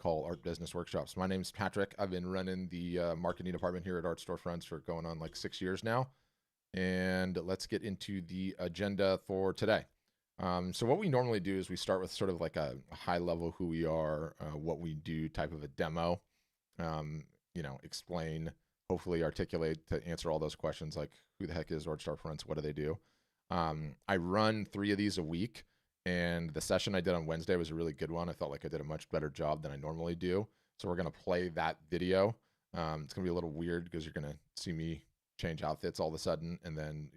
call Art Business Workshops. My name's Patrick. I've been running the marketing department here at Art Storefronts for going on like 6 years now. And let's get into the agenda for today. So what we normally do is we start with sort of like a high level who we are, what we do type of a demo, explain, hopefully articulate to answer all those questions like who the heck is Art Storefronts, what do they do? I run 3 of these a week, and the session I did on Wednesday was a really good one. I felt like I did a much better job than I normally do. So we're going to play that video. It's going to be a little weird because you're going to see me change outfits all of a sudden and then,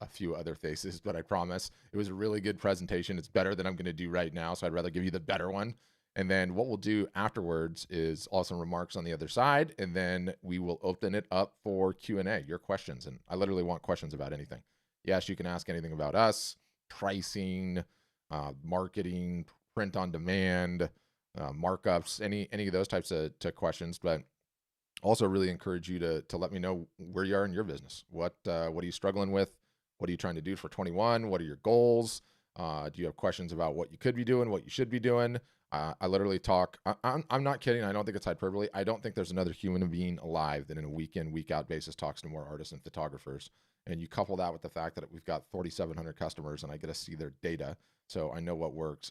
a few other faces, but I promise it was a really good presentation. It's better than I'm going to do right now. So I'd rather give you the better one. And then what we'll do afterwards is awesome remarks on the other side. And then we will open it up for Q&A, your questions. And I literally want questions about anything. Yes, you can ask anything about us, pricing, marketing, print on demand, markups, any of those types of questions. But also really encourage you to let me know where you are in your business. What are you struggling with? What are you trying to do for 21? What are your goals? Do you have questions about what you could be doing, what you should be doing? I literally talk. I'm not kidding. I don't think it's hyperbole. I don't think there's another human being alive that in a week in, week out basis talks to more artists and photographers. And you couple that with the fact that we've got 4,700 customers and I get to see their data. So I know what works.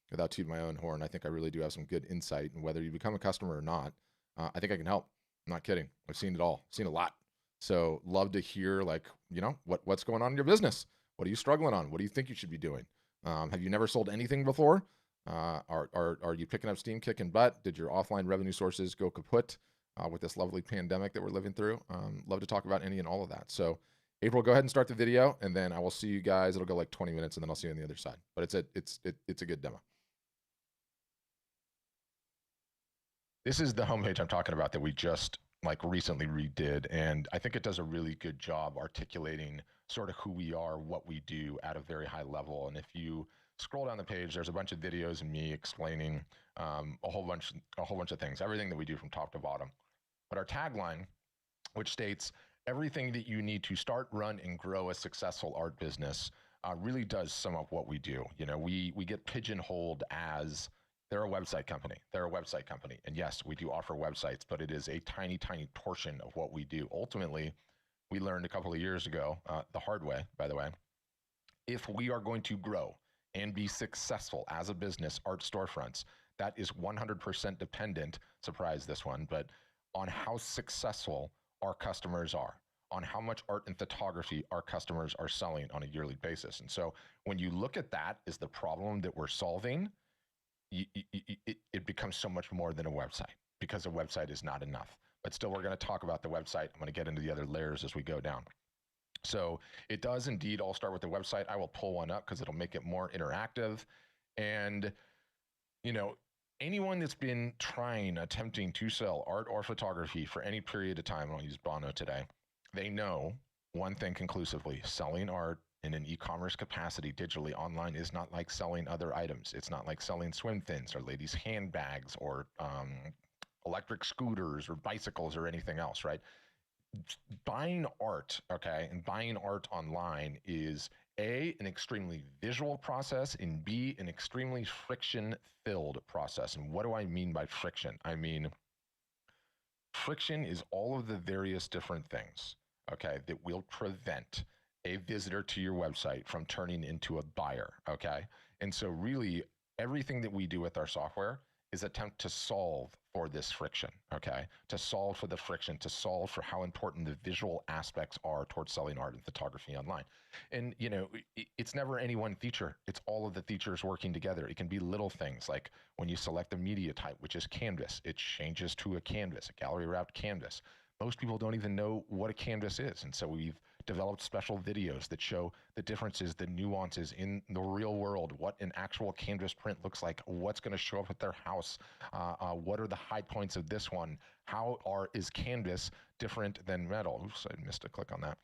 Without tooting my own horn, I think I really do have some good insight. And whether you become a customer or not, I think I can help. I'm not kidding. I've seen it all. Seen a lot. So love to hear what's going on in your business. What are you struggling on? What do you think you should be doing? Have you never sold anything before? Are you picking up steam, kicking butt? Did your offline revenue sources go kaput with this lovely pandemic that we're living through? Love to talk about any and all of that. So April, go ahead and start the video, and then I will see you guys. It'll go like 20 minutes, and then I'll see you on the other side. But it's a good demo. This is the homepage I'm talking about that we just recently redid, and I think it does a really good job articulating sort of who we are, what we do at a very high level. And if you scroll down the page, there's a bunch of videos and me explaining a whole bunch of things, everything that we do from top to bottom. But our tagline, which states everything that you need to start, run, and grow a successful art business, really does sum up what we do. We get pigeonholed as they're a website company. They're a website company. And yes, we do offer websites, but it is a tiny, tiny portion of what we do. Ultimately, we learned a couple of years ago, the hard way, by the way, if we are going to grow and be successful as a business, Art Storefronts, that is 100% dependent, surprise this one, but on how successful our customers are, on how much art and photography our customers are selling on a yearly basis. And so when you look at that as the problem that we're solving, it becomes so much more than a website, because a website is not enough. But still, we're going to talk about the website. I'm going to get into the other layers as we go down. So it does indeed all start with the website. I will pull one up because it'll make it more interactive. And, anyone that's been attempting to sell art or photography for any period of time, I'll use Bono today, they know one thing conclusively: selling art in an e-commerce capacity digitally online is not like selling other items. It's not like selling swim fins or ladies' handbags or electric scooters or bicycles or anything else, right? Buying art, okay, and buying art online is A, an extremely visual process, and B, an extremely friction-filled process. And what do I mean by friction? I mean, friction is all of the various different things, okay, that will prevent a visitor to your website from turning into a buyer, okay? And so really, everything that we do with our software is attempt to solve for this friction, okay? To solve for the friction, to solve for how important the visual aspects are towards selling art and photography online. And, it's never any one feature. It's all of the features working together. It can be little things like when you select a media type, which is canvas, it changes to a canvas, a gallery wrapped canvas. Most people don't even know what a canvas is. And so we've developed special videos that show the differences, the nuances in the real world, what an actual canvas print looks like, what's going to show up at their house, what are the high points of this one, is canvas different than metal? Oops, I missed a click on that.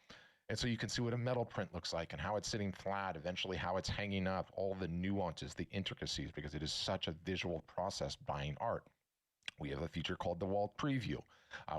And so you can see what a metal print looks like and how it's sitting flat, eventually how it's hanging up, all the nuances, the intricacies, because it is such a visual process buying art. We have a feature called the wall preview,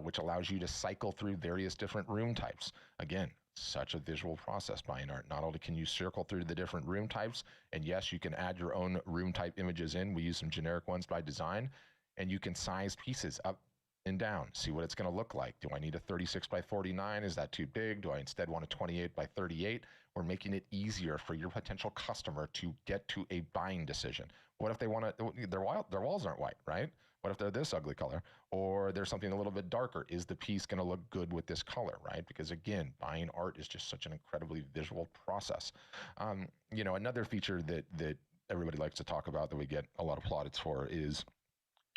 which allows you to cycle through various different room types. Again, such a visual process buying art. Not only can you circle through the different room types, and yes, you can add your own room type images in. We use some generic ones by design. and you can size pieces up and down, see what it's going to look like. Do I need a 36 by 49? Is that too big? Do I instead want a 28 by 38? We're making it easier for your potential customer to get to a buying decision. What if they want to, their walls aren't white, right? What if they're this ugly color? Or there's something a little bit darker? Is the piece going to look good with this color, right? Because again, buying art is just such an incredibly visual process. Another feature that everybody likes to talk about that we get a lot of plaudits for is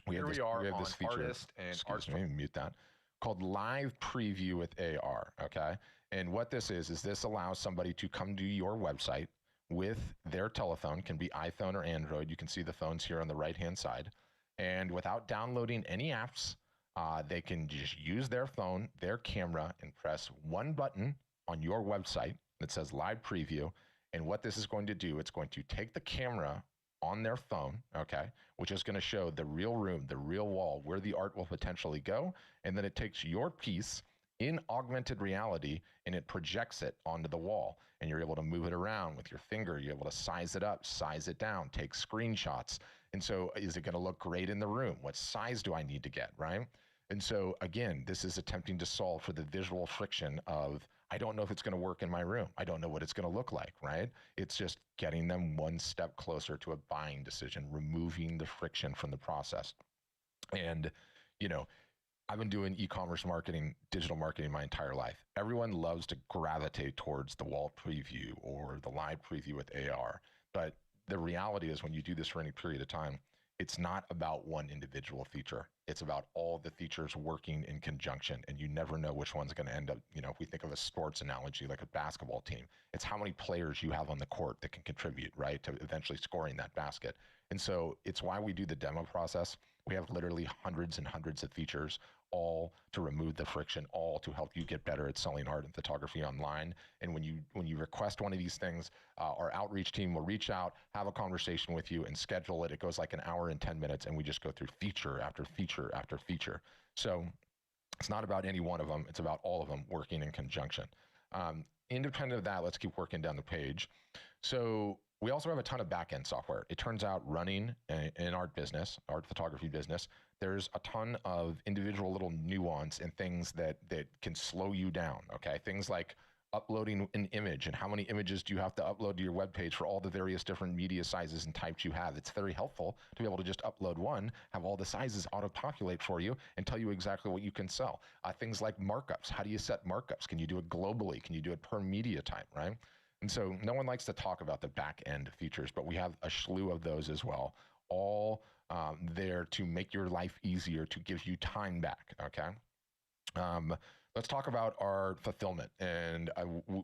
we have this feature, artist and excuse me, mute that, called live preview with AR, okay? And what this is this allows somebody to come to your website with their telephone, can be iPhone or Android. You can see the phones here on the right-hand side. And without downloading any apps, they can just use their phone, their camera, and press one button on your website that says live preview. And what this is going to do, it's going to take the camera on their phone, okay, which is going to show the real room, the real wall, where the art will potentially go. And then it takes your piece in augmented reality and it projects it onto the wall. And you're able to move it around with your finger. You're able to size it up, size it down, take screenshots. And so is it going to look great in the room? What size do I need to get, right? And so again, this is attempting to solve for the visual friction of, I don't know if it's going to work in my room. I don't know what it's going to look like, right? It's just getting them one step closer to a buying decision, removing the friction from the process. And, I've been doing e-commerce marketing, digital marketing my entire life. Everyone loves to gravitate towards the wall preview or the live preview with AR. But the reality is when you do this for any period of time, it's not about one individual feature. It's about all the features working in conjunction, and you never know which one's going to end up, if we think of a sports analogy, like a basketball team, it's how many players you have on the court that can contribute, right, to eventually scoring that basket. And so it's why we do the demo process. We have literally hundreds and hundreds of features, all to remove the friction, all to help you get better at selling art and photography online. And when you request one of these things, our outreach team will reach out, have a conversation with you, and schedule it. It goes like an hour and 10 minutes, and we just go through feature after feature after feature. So it's not about any one of them. It's about all of them working in conjunction. Independent of that, let's keep working down the page. So we also have a ton of back-end software. It turns out running an art photography business, there's a ton of individual little nuance and things that can slow you down, okay? Things like uploading an image and how many images do you have to upload to your webpage for all the various different media sizes and types you have. It's very helpful to be able to just upload one, have all the sizes auto-populate for you and tell you exactly what you can sell. Things like markups. How do you set markups? Can you do it globally? Can you do it per media type, right? And so no one likes to talk about the back end features, but we have a slew of those as well, all there to make your life easier, to give you time back, okay? Let's talk about our fulfillment. And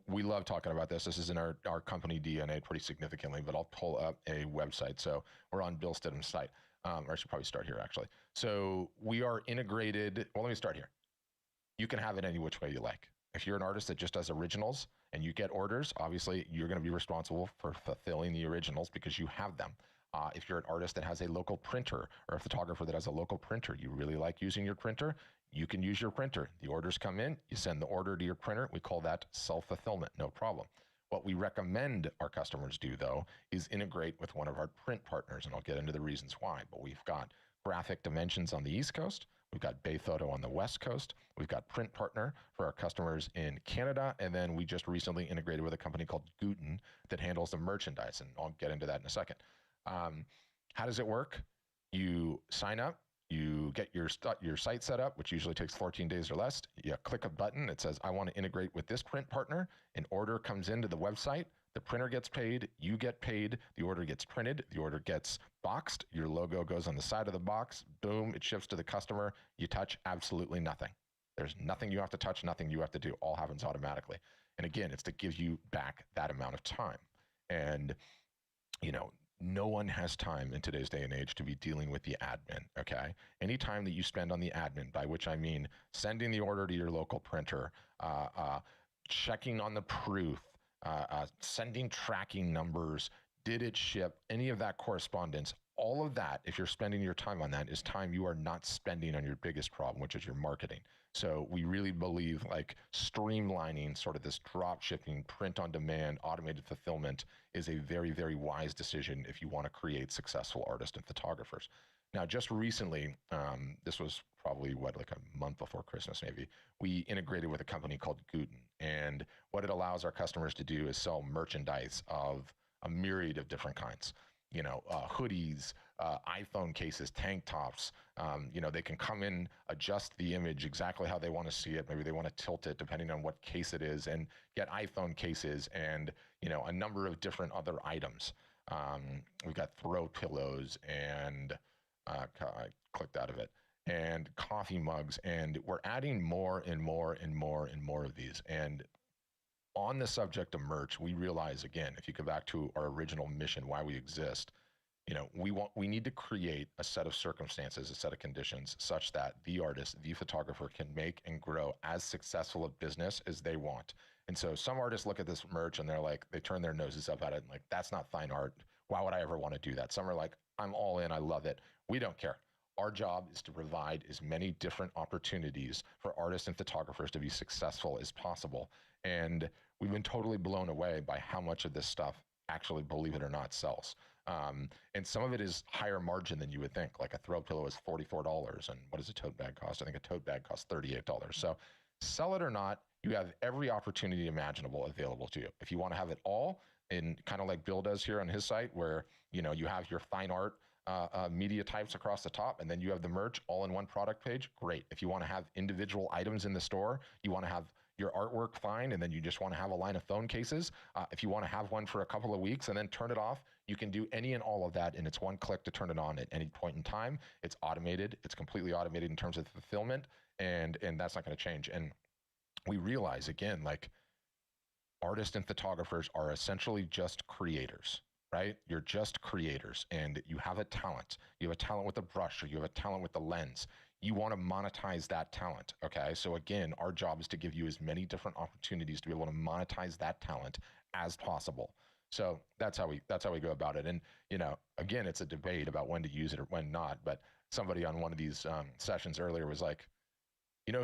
we love talking about this. This is in our company DNA pretty significantly, but I'll pull up a website. So we're on Bill Stidham's site. Or I should probably start here, actually. So we are integrated. Well, let me start here. You can have it any which way you like. If you're an artist that just does originals and you get orders, obviously you're going to be responsible for fulfilling the originals because you have them. If you're an artist that has a local printer or a photographer that has a local printer, you really like using your printer, you can use your printer. The orders come in, you send the order to your printer. We call that self-fulfillment, no problem. What we recommend our customers do, though, is integrate with one of our print partners, and I'll get into the reasons why. But we've got Graphic Dimensions on the East Coast. We've got Bay Photo on the West Coast. We've got Print Partner for our customers in Canada. And then we just recently integrated with a company called Guten that handles the merchandise. And I'll get into that in a second. How does it work? You sign up, you get your site set up, which usually takes 14 days or less. You click a button. It says, I want to integrate with this print partner. An order comes into the website. The printer gets paid, you get paid, the order gets printed, the order gets boxed, your logo goes on the side of the box, boom, it ships to the customer. You touch absolutely nothing. There's nothing you have to touch, nothing you have to do. All happens automatically. And again, it's to give you back that amount of time. And, no one has time in today's day and age to be dealing with the admin, okay? Any time that you spend on the admin, by which I mean sending the order to your local printer, checking on the proof, sending tracking numbers, did it ship, any of that correspondence, all of that, if you're spending your time on that, is time you are not spending on your biggest problem, which is your marketing. So we really believe like streamlining sort of this drop shipping, print on demand, automated fulfillment is a very, very wise decision if you want to create successful artists and photographers. Now, just recently, this was probably like a month before Christmas, maybe, we integrated with a company called Guten. And what it allows our customers to do is sell merchandise of a myriad of different kinds. Hoodies, iPhone cases, tank tops. They can come in, adjust the image exactly how they want to see it. Maybe they want to tilt it depending on what case it is, and get iPhone cases and a number of different other items. We've got throw pillows and I clicked out of it, and coffee mugs, and we're adding more and more and more and more of these. And on the subject of merch, we realize, again, if you go back to our original mission, why we exist, we need to create a set of circumstances, a set of conditions such that the artist, the photographer can make and grow as successful a business as they want. And so some artists look at this merch and they're like, they turn their noses up at it and like, that's not fine art. Why would I ever want to do that? Some are like, I'm all in, I love it. We don't care. Our job is to provide as many different opportunities for artists and photographers to be successful as possible. And we've been totally blown away by how much of this stuff actually, believe it or not, sells. And some of it is higher margin than you would think. Like a throw pillow is $44. And what does a tote bag cost? I think a tote bag costs $38. So sell it or not, you have every opportunity imaginable available to you. If you want to have it all, and kind of like Bill does here on his site, where you have your fine art media types across the top, and then you have the merch all in one product page, great. If you want to have individual items in the store, you want to have your artwork, fine, and then you just want to have a line of phone cases. If you want to have one for a couple of weeks and then turn it off, you can do any and all of that, and it's one click to turn it on at any point in time. It's automated. It's completely automated in terms of fulfillment, and that's not going to change. And we realize, again, like, artists and photographers are essentially just creators, right? You're just creators, and you have a talent. You have a talent with a brush, or you have a talent with the lens. You want to monetize that talent, okay? So again, our job is to give you as many different opportunities to be able to monetize that talent as possible. So that's how we go about it. And again, it's a debate about when to use it or when not. But somebody on one of these sessions earlier was like,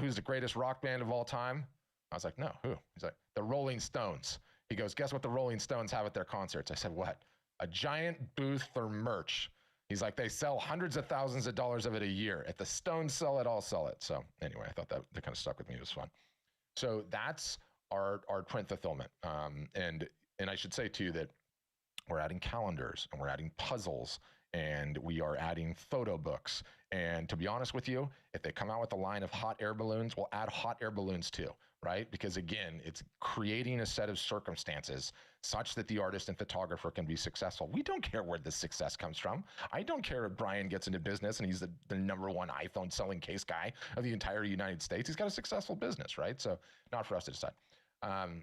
who's the greatest rock band of all time? I was like, no, who? He's like, the Rolling Stones. He goes, guess what the Rolling Stones have at their concerts? I said, what? A giant booth for merch. He's like, they sell hundreds of thousands of dollars of it a year. If the Stones sell it, I'll sell it. So anyway, I thought that kind of stuck with me. It was fun. So that's our print fulfillment. And I should say too that we're adding calendars, and we're adding puzzles, and we are adding photo books. And to be honest with you, if they come out with a line of hot air balloons, we'll add hot air balloons too, right? Because again, it's creating a set of circumstances such that the artist and photographer can be successful. We don't care where the success comes from. I don't care if Brian gets into business and he's the number one iPhone selling case guy of the entire United States. He's got a successful business, right? So not for us to decide.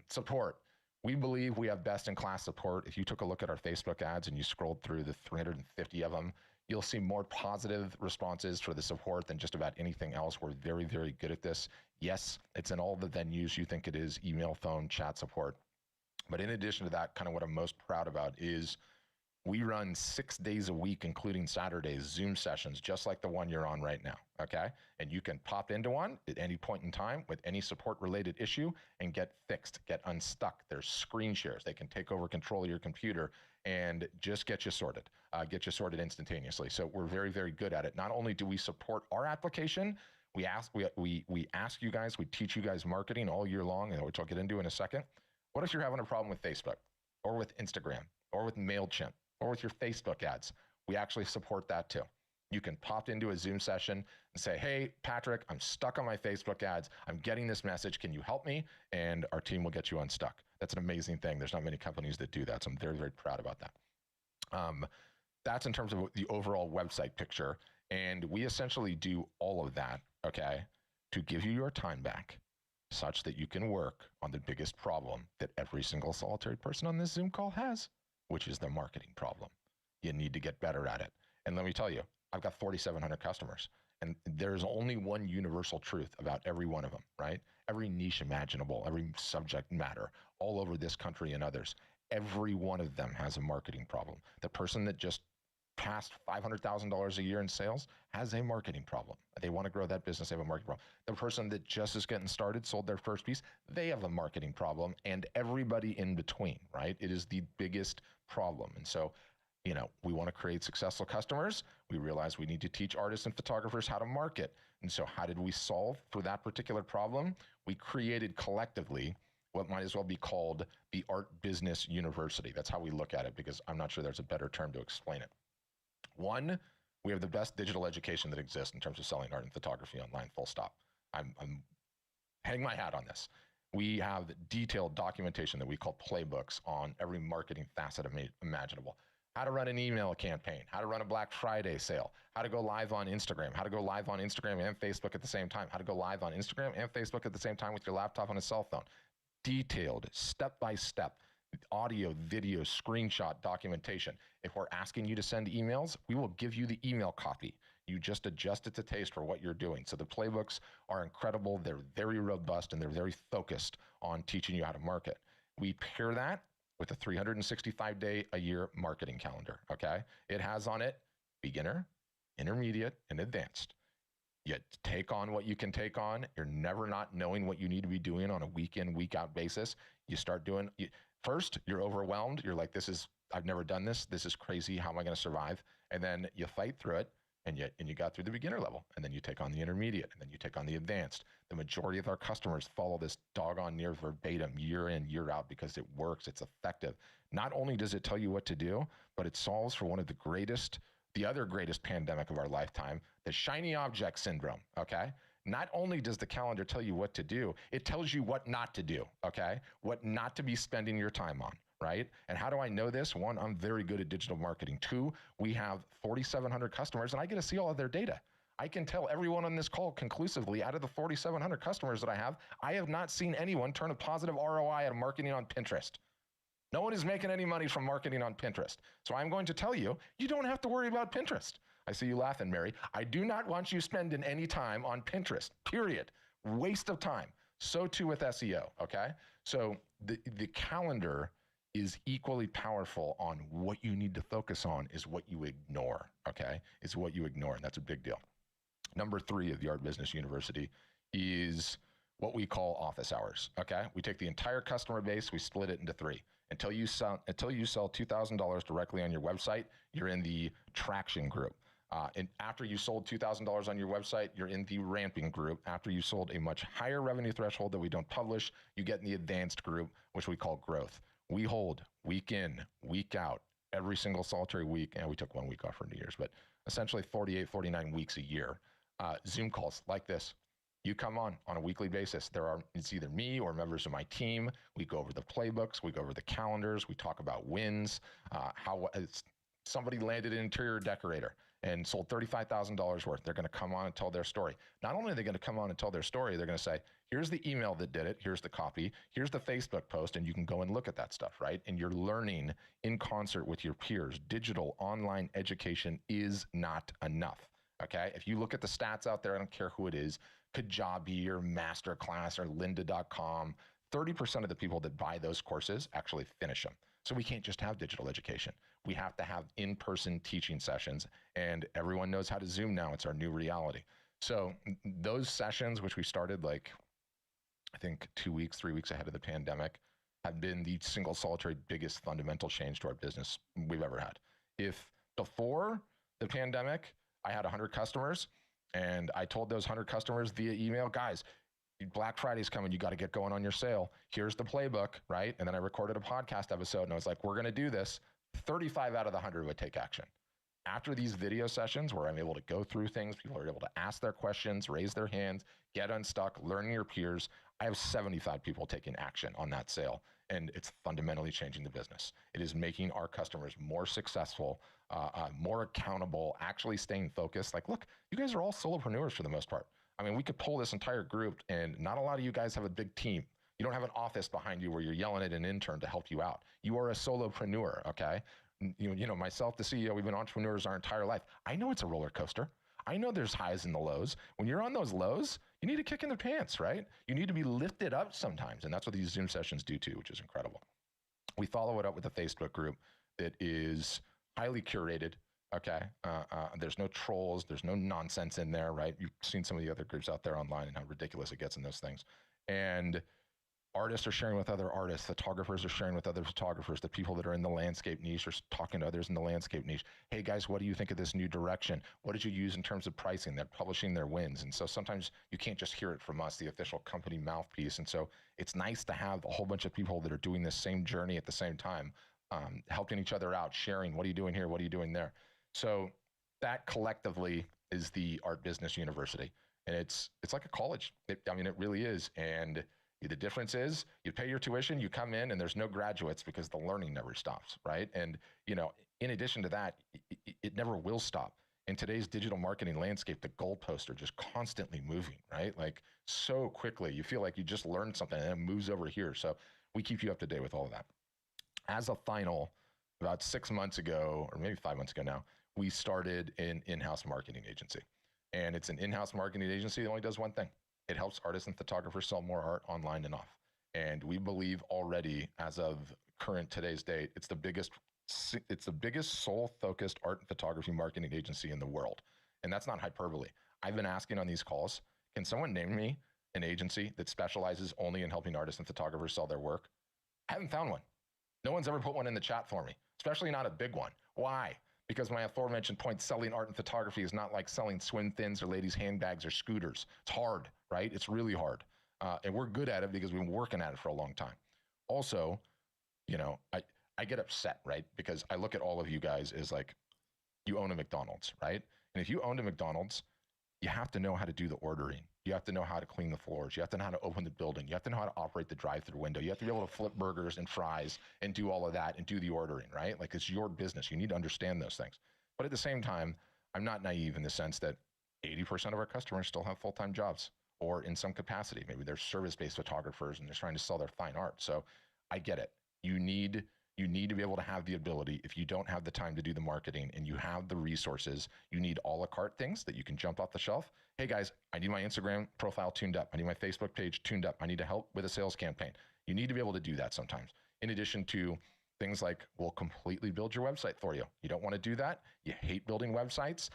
Support. We believe we have best-in-class support. If you took a look at our Facebook ads and you scrolled through the 350 of them, you'll see more positive responses for the support than just about anything else. We're very, very good at this. Yes, it's in all the venues you think it is: email, phone, chat support. But in addition to that, kind of what I'm most proud about is we run 6 days a week, including Saturdays, Zoom sessions, just like the one you're on right now, okay? And you can pop into one at any point in time with any support-related issue and get fixed, get unstuck. There's screen shares. They can take over control of your computer and just get you sorted instantaneously. So we're very, very good at it. Not only do we support our application, we ask you guys, we teach you guys marketing all year long, and which I'll get into in a second. What if you're having a problem with Facebook or with Instagram or with MailChimp or with your Facebook ads? We actually support that too. You can pop into a Zoom session and say, hey, Patrick, I'm stuck on my Facebook ads. I'm getting this message. Can you help me? And our team will get you unstuck. That's an amazing thing. There's not many companies that do that. So I'm very, very proud about that. That's in terms of the overall website picture. And we essentially do all of that, okay, to give you your time back such that you can work on the biggest problem that every single solitary person on this Zoom call has, which is their marketing problem. You need to get better at it. And let me tell you, I've got 4,700 customers, and there's only one universal truth about every one of them, right? Every niche imaginable, every subject matter, all over this country and others, every one of them has a marketing problem. The person that just past $500,000 a year in sales has a marketing problem. They want to grow that business, they have a marketing problem. The person that just is getting started, sold their first piece, they have a marketing problem, and everybody in between, right? It is the biggest problem. And so, we want to create successful customers. We realize we need to teach artists and photographers how to market. And so how did we solve for that particular problem? We created collectively what might as well be called the Art Business University. That's how we look at it, because I'm not sure there's a better term to explain it. One, we have the best digital education that exists in terms of selling art and photography online, full stop. I'm hang my hat on this. We have detailed documentation that we call playbooks on every marketing facet imaginable. How to run an email campaign, how to run a Black Friday sale, how to go live on Instagram, how to go live on Instagram and Facebook at the same time, how to go live on Instagram and Facebook at the same time with your laptop on a cell phone. Detailed, step-by-step, audio, video, screenshot documentation. If we're asking you to send emails, we will give you the email copy. You just adjust it to taste for what you're doing. So the playbooks are incredible. They're very robust, and they're very focused on teaching you how to market. We pair that with a 365-day-a-year marketing calendar, okay? It has on it beginner, intermediate, and advanced. You take on what you can take on. You're never not knowing what you need to be doing on a week in, week out basis. You start doing, first, you're overwhelmed. You're like, I've never done this. This is crazy. How am I going to survive? And then you fight through it, and you got through the beginner level, and then you take on the intermediate, and then you take on the advanced. The majority of our customers follow this doggone near verbatim year in, year out, because it works. It's effective. Not only does it tell you what to do, but it solves for one of the other greatest pandemic of our lifetime, the shiny object syndrome, okay? Not only does the calendar tell you what to do, it tells you what not to do, okay? What not to be spending your time on, right? And how do I know this? One, I'm very good at digital marketing. Two, we have 4,700 customers, and I get to see all of their data. I can tell everyone on this call conclusively, out of the 4,700 customers that I have not seen anyone turn a positive ROI on marketing on Pinterest. No one is making any money from marketing on Pinterest. So I'm going to tell you, you don't have to worry about Pinterest. I see you laughing, Mary. I do not want you spending any time on Pinterest, period. Waste of time. So too with SEO, okay? So the calendar is equally powerful on what you need to focus on is what you ignore, okay? It's what you ignore, and that's a big deal. Number 3 of the Art Business University is what we call office hours, okay? We take the entire customer base, we split it into 3. Until you sell $2,000 directly on your website, you're in the traction group. And after you sold $2,000 on your website, you're in the ramping group. After you sold a much higher revenue threshold that we don't publish, you get in the advanced group, which we call growth. We hold week in, week out, every single solitary week, and we took 1 week off for New Year's, but essentially 48, 49 weeks a year. Zoom calls like this. You come on a weekly basis. It's either me or members of my team. We go over the playbooks. We go over the calendars. We talk about wins. How somebody landed an interior decorator and sold $35,000 worth. They're going to come on and tell their story. Not only are they going to come on and tell their story, they're going to say, here's the email that did it. Here's the copy. Here's the Facebook post. And you can go and look at that stuff, right? And you're learning in concert with your peers. Digital online education is not enough. Okay. If you look at the stats out there, I don't care who it is, Kajabi or Masterclass or lynda.com, 30% of the people that buy those courses actually finish them. So we can't just have digital education. We have to have in-person teaching sessions, and everyone knows how to Zoom now. It's our new reality. So those sessions, which we started like, I think 2 weeks, 3 weeks ahead of the pandemic, have been the single solitary biggest fundamental change to our business we've ever had. If before the pandemic, I had 100 customers, and I told those 100 customers via email, guys, Black Friday's coming. You got to get going on your sale. Here's the playbook, right? And then I recorded a podcast episode, and I was like, we're going to do this. 35 out of the 100 would take action. After these video sessions where I'm able to go through things, people are able to ask their questions, raise their hands, get unstuck, learn your peers. I have 75 people taking action on that sale, and it's fundamentally changing the business. It is making our customers more successful, more accountable, actually staying focused. Like, look, you guys are all solopreneurs for the most part. I mean, we could pull this entire group, and not a lot of you guys have a big team. You don't have an office behind you where you're yelling at an intern to help you out. You are a solopreneur, okay? You know, myself, the CEO, we've been entrepreneurs our entire life. I know it's a roller coaster. I know there's highs and the lows. When you're on those lows, you need a kick in the pants, right? You need to be lifted up sometimes, and that's what these Zoom sessions do too, which is incredible. We follow it up with a Facebook group that is highly curated. Okay. There's no trolls. There's no nonsense in there, right? You've seen some of the other groups out there online and how ridiculous it gets in those things. And artists are sharing with other artists, photographers are sharing with other photographers, the people that are in the landscape niche are talking to others in the landscape niche. Hey guys, what do you think of this new direction? What did you use in terms of pricing? They're publishing their wins. And so sometimes you can't just hear it from us, the official company mouthpiece. And so it's nice to have a whole bunch of people that are doing this same journey at the same time, helping each other out, sharing, what are you doing here? What are you doing there? So that collectively is the Art Business University. And it's like a college. I mean, it really is. And the difference is you pay your tuition, you come in, and there's no graduates because the learning never stops, right? And in addition to that, it never will stop. In today's digital marketing landscape, the goalposts are just constantly moving, right? Like so quickly, you feel like you just learned something and it moves over here. So we keep you up to date with all of that. As a final, about 6 months ago, or maybe 5 months ago now, we started an in-house marketing agency. And it's an in-house marketing agency that only does one thing. It helps artists and photographers sell more art online and off. And we believe already, as of current today's date, it's the biggest sole-focused art and photography marketing agency in the world. And that's not hyperbole. I've been asking on these calls, can someone name me an agency that specializes only in helping artists and photographers sell their work? I haven't found one. No one's ever put one in the chat for me, especially not a big one. Why? Because my aforementioned point, selling art and photography is not like selling swim thins or ladies' handbags or scooters. It's hard, right? It's really hard. And we're good at it because we've been working at it for a long time. Also, I get upset, right? Because I look at all of you guys as like, you own a McDonald's, right? And if you owned a McDonald's, you have to know how to do the ordering. You have to know how to clean the floors. You have to know how to open the building. You have to know how to operate the drive-through window. You have to be able to flip burgers and fries and do all of that and do the ordering, right? Like it's your business. You need to understand those things. But at the same time, I'm not naive in the sense that 80% of our customers still have full-time jobs or in some capacity. Maybe they're service-based photographers and they're trying to sell their fine art. So I get it. You need to be able to have the ability. If you don't have the time to do the marketing and you have the resources, you need a la carte things that you can jump off the shelf. Hey guys, I need my Instagram profile tuned up. I need my Facebook page tuned up. I need to help with a sales campaign. You need to be able to do that sometimes. In addition to things like we'll completely build your website for you. You don't want to do that. You hate building websites.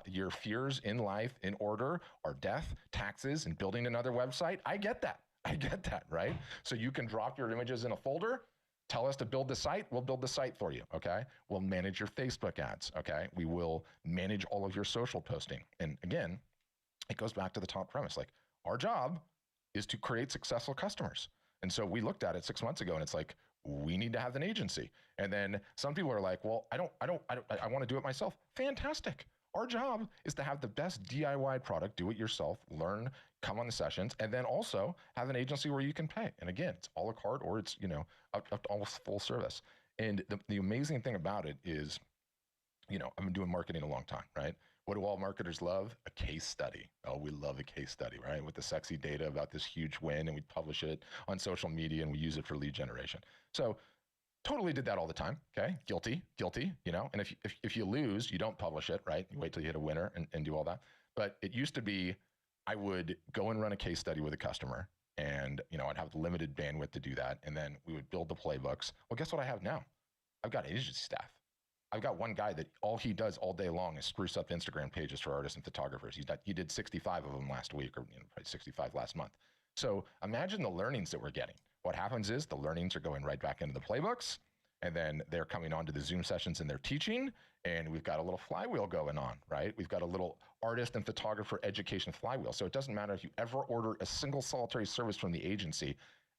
Your fears in life, in order, are death, taxes, and building another website. I get that. I get that, right? So you can drop your images in a folder. Tell us to build the site, we'll build the site for you, okay? We'll manage your Facebook ads, okay? We will manage all of your social posting. And again, it goes back to the top premise. Like, our job is to create successful customers. And so we looked at it 6 months ago and it's like, we need to have an agency. And then some people are like, well, I want to do it myself. Fantastic. Our job is to have the best DIY product, do it yourself, learn, come on the sessions, and then also have an agency where you can pay. And again, it's a la carte or it's, up to almost full service. And the amazing thing about it is, I've been doing marketing a long time, right? What do all marketers love? A case study. Oh, we love a case study, right? With the sexy data about this huge win, and we publish it on social media and we use it for lead generation. So totally did that all the time. Okay, guilty. And if you lose, you don't publish it, right? You wait till you hit a winner and do all that. But it used to be, I would go and run a case study with a customer, and I'd have limited bandwidth to do that, and then we would build the playbooks. Well, guess what I have now? I've got agency staff. I've got one guy that all he does all day long is spruce up Instagram pages for artists and photographers. He did 65 of them last week, or probably 65 last month. So imagine the learnings that we're getting. What happens is the learnings are going right back into the playbooks, and then they're coming onto the Zoom sessions and they're teaching, and we've got a little flywheel going on, right? We've got a little artist and photographer education flywheel. So it doesn't matter if you ever order a single solitary service from the agency,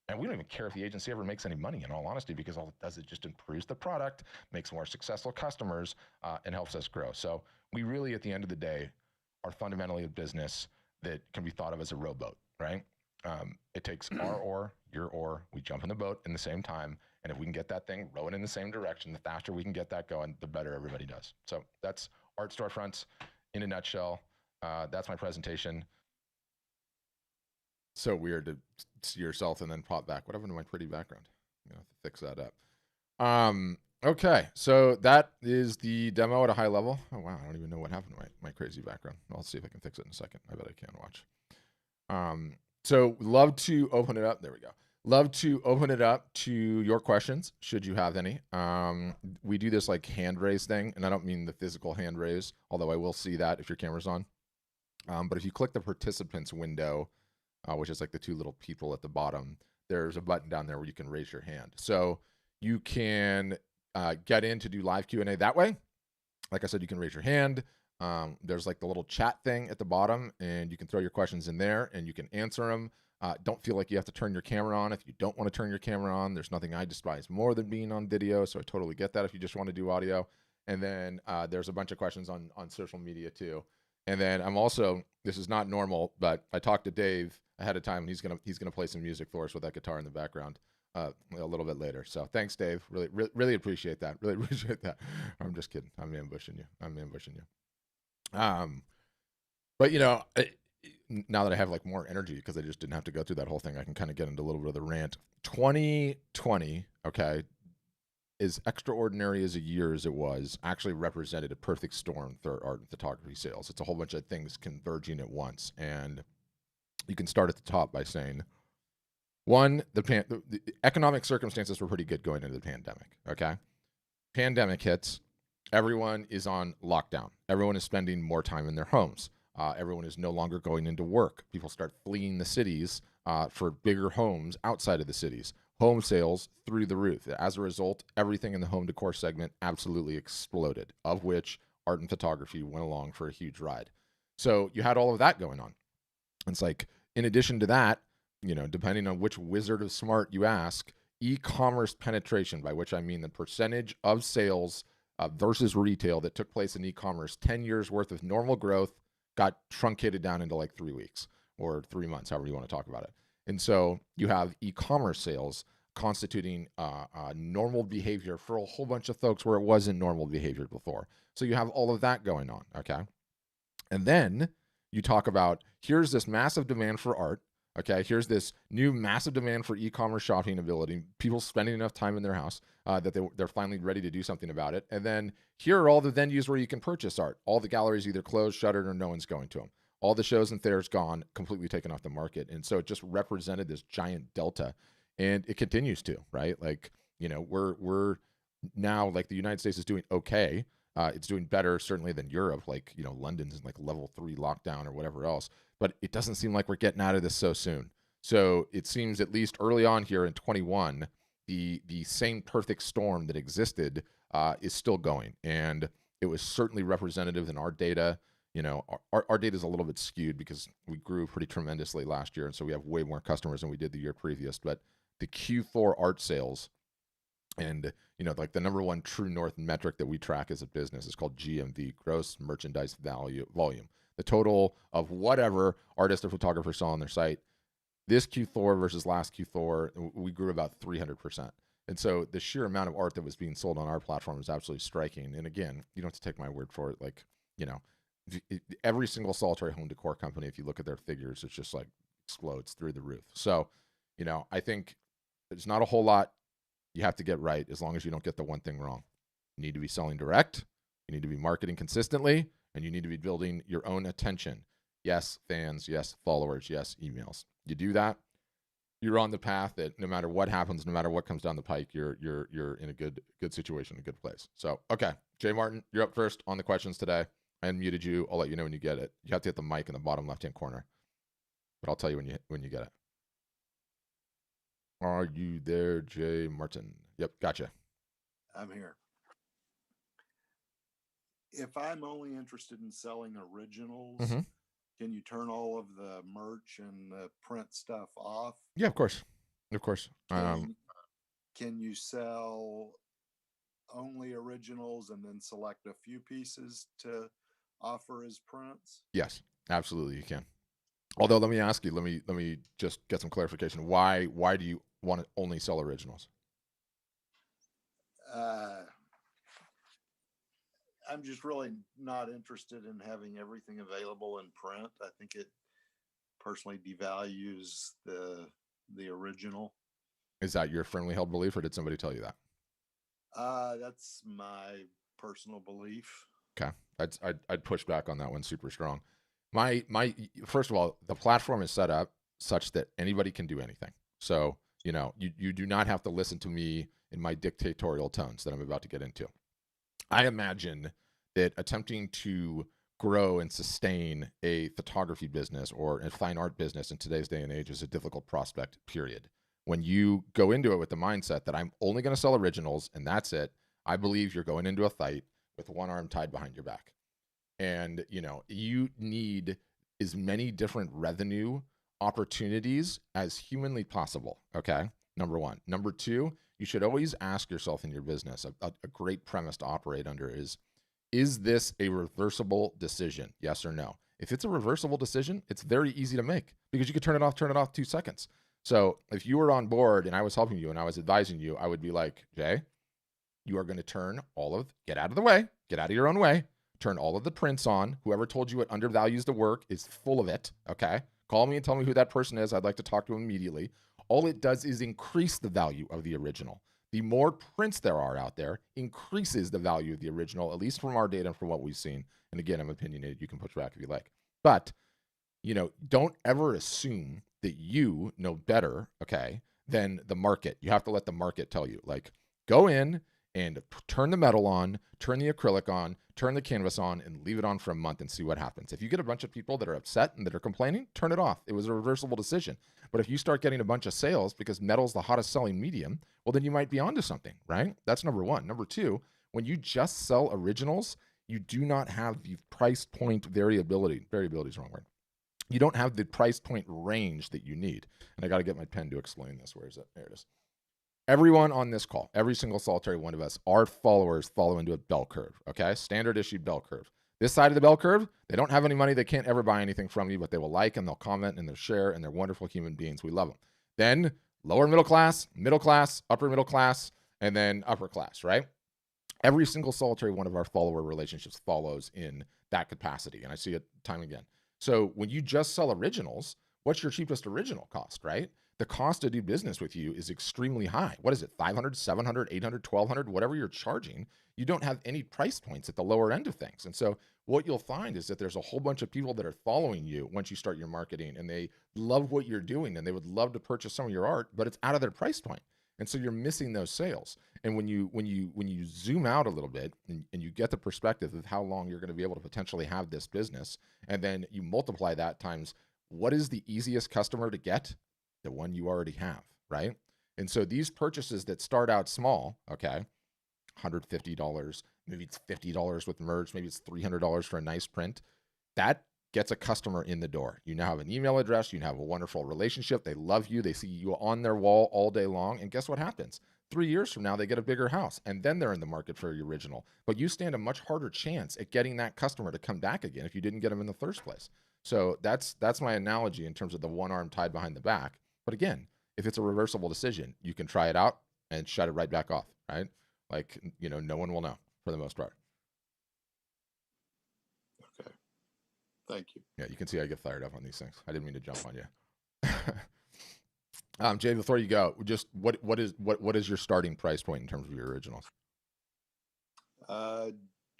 and we don't even care if the agency ever makes any money, in all honesty, because all it does is just improves the product, makes more successful customers, and helps us grow. So we really, at the end of the day, are fundamentally a business that can be thought of as a rowboat, right? It takes our oar, your oar. We jump in the boat in the same time. And if we can get that thing rowing in the same direction, the faster we can get that going, the better everybody does. So that's Art Storefronts in a nutshell. That's my presentation. So weird to see yourself and then pop back. What happened to my pretty background? I'm gonna have to fix that up. Okay, so that is the demo at a high level. Oh wow, I don't even know what happened to my crazy background. I'll see if I can fix it in a second. I bet I can watch. So love to open it up. There we go. Love to open it up to your questions, should you have any. We do this like hand raise thing, and I don't mean the physical hand raise, although I will see that if your camera's on. But if you click the participants window, which is like the two little people at the bottom, there's a button down there where you can raise your hand. So you can get in to do live Q&A that way. Like I said, you can raise your hand. There's like the little chat thing at the bottom, and you can throw your questions in there and you can answer them. Don't feel like you have to turn your camera on if you don't want to turn your camera on. There's nothing I despise more than being on video, so I totally get that if you just want to do audio. And then there's a bunch of questions on social media too. And then I'm also, this is not normal, but I talked to Dave ahead of time, and he's gonna play some music for us with that guitar in the background a little bit later. So thanks, Dave. Really appreciate that. Really appreciate that. I'm just kidding. I'm ambushing you. But now that I have like more energy because I just didn't have to go through that whole thing, I can kind of get into a little bit of the rant. 2020, okay, as extraordinary as a year as it was, actually represented a perfect storm for art and photography sales. It's a whole bunch of things converging at once. And you can start at the top by saying, one, the economic circumstances were pretty good going into the pandemic, okay? Pandemic hits, everyone is on lockdown. Everyone is spending more time in their homes. Everyone is no longer going into work. People start fleeing the cities for bigger homes outside of the cities. Home sales through the roof. As a result, everything in the home decor segment absolutely exploded, of which art and photography went along for a huge ride. So you had all of that going on. It's like, in addition to that, depending on which wizard of smart you ask, e-commerce penetration, by which I mean the percentage of sales versus retail that took place in e-commerce, 10 years worth of normal growth got truncated down into like 3 weeks or 3 months, however you want to talk about it. And so you have e-commerce sales constituting normal behavior for a whole bunch of folks where it wasn't normal behavior before. So you have all of that going on, okay? And then you talk about, here's this massive demand for art, okay? Here's this new massive demand for e-commerce shopping ability, people spending enough time in their house that they're finally ready to do something about it. And then here are all the venues where you can purchase art. All the galleries either closed, shuttered, or no one's going to them. All the shows and fairs gone, completely taken off the market. And so it just represented this giant delta. And it continues to, right? Like, we're now, like, the United States is doing okay. It's doing better, certainly, than Europe. Like, London's in like level 3 lockdown or whatever else. But it doesn't seem like we're getting out of this so soon. So it seems, at least early on here in 21, the same perfect storm that existed is still going. And it was certainly representative in our data. Our data is a little bit skewed because we grew pretty tremendously last year. And so we have way more customers than we did the year previous. But the Q4 art sales, and like the number one true north metric that we track as a business is called GMV, gross merchandise volume. The total of whatever artist or photographer saw on their site. This Q4 versus last Q4, we grew about 300%. And so the sheer amount of art that was being sold on our platform is absolutely striking. And again, you don't have to take my word for it. Like, every single solitary home decor company, if you look at their figures, it's just like explodes through the roof. So, I think there's not a whole lot you have to get right as long as you don't get the one thing wrong. You need to be selling direct, you need to be marketing consistently, and you need to be building your own attention. Yes, fans, yes, followers, yes, emails. You do that, you're on the path that no matter what happens, no matter what comes down the pike, you're in a good situation, a good place. So, okay, Jay Martin, you're up first on the questions today. I unmuted you. I'll let you know when you get it. You have to hit the mic in the bottom left-hand corner, but I'll tell you when you get it. Are you there, Jay Martin? Yep, gotcha. I'm here. If I'm only interested in selling originals, Mm-hmm. can you turn all of the merch and the print stuff off? Yeah, of course. Of course. Can you sell only originals and then select a few pieces to offer as prints? Yes, absolutely you can. Although let me ask you, let me just get some clarification. Why do you want to only sell originals? I'm just really not interested in having everything available in print. I think it personally devalues the original. Is that your firmly held belief, or did somebody tell you that? That's my personal belief. Okay, I'd push back on that one super strong. My first of all, the platform is set up such that anybody can do anything. So You do not have to listen to me in my dictatorial tones that I'm about to get into. I imagine that attempting to grow and sustain a photography business or a fine art business in today's day and age is a difficult prospect, period. When you go into it with the mindset that I'm only going to sell originals and that's it, I believe you're going into a fight with one arm tied behind your back. And, you need as many different revenue opportunities as humanly possible. Okay. Number one. Number two, you should always ask yourself in your business, a great premise to operate under is this a reversible decision? Yes or no? If it's a reversible decision, it's very easy to make because you could turn it off 2 seconds. So if you were on board and I was helping you and I was advising you, I would be like, Jay, you are going to get out of the way, get out of your own way, turn all of the prints on. Whoever told you it undervalues the work is full of it. Okay. Call me and tell me who that person is. I'd like to talk to him immediately. All it does is increase the value of the original. The more prints there are out there increases the value of the original, at least from our data and from what we've seen. And again, I'm opinionated. You can push back if you like. But, don't ever assume that you know better, okay, than the market. You have to let the market tell you. Like, go in and turn the metal on, turn the acrylic on, turn the canvas on, and leave it on for a month and see what happens. If you get a bunch of people that are upset and that are complaining, turn it off. It was a reversible decision. But if you start getting a bunch of sales because metal's the hottest selling medium, well, then you might be onto something, right? That's number one. Number two, when you just sell originals, you do not have the price point variability. Variability is the wrong word. You don't have the price point range that you need. And I got to get my pen to explain this. Where is it? There it is. Everyone on this call, every single solitary one of us, our followers follow into a bell curve, okay? Standard issued bell curve. This side of the bell curve, they don't have any money. They can't ever buy anything from you, but they will like and they'll comment and they'll share and they're wonderful human beings. We love them. Then lower middle class, upper middle class, and then upper class, right? Every single solitary one of our follower relationships follows in that capacity. And I see it time again. So when you just sell originals, what's your cheapest original cost, right? The cost to do business with you is extremely high. What is it? 500, 700, 800, 1200, whatever you're charging. You don't have any price points at the lower end of things. And so what you'll find is that there's a whole bunch of people that are following you once you start your marketing and they love what you're doing and they would love to purchase some of your art, but it's out of their price point. And so you're missing those sales. And when you zoom out a little bit and you get the perspective of how long you're going to be able to potentially have this business, and then you multiply that times what is the easiest customer to get? The one you already have, right? And so these purchases that start out small, okay, $150, maybe it's $50 with merch, maybe it's $300 for a nice print, that gets a customer in the door. You now have an email address, you have a wonderful relationship, they love you, they see you on their wall all day long, and guess what happens? 3 years from now, they get a bigger house, and then they're in the market for your original. But you stand a much harder chance at getting that customer to come back again if you didn't get them in the first place. So that's my analogy in terms of the one arm tied behind the back. But again, if it's a reversible decision, you can try it out and shut it right back off, right? Like, no one will know for the most part. Okay. Thank you. Yeah, you can see I get fired up on these things. I didn't mean to jump on you. Jay, before you go, just what is your starting price point in terms of your originals?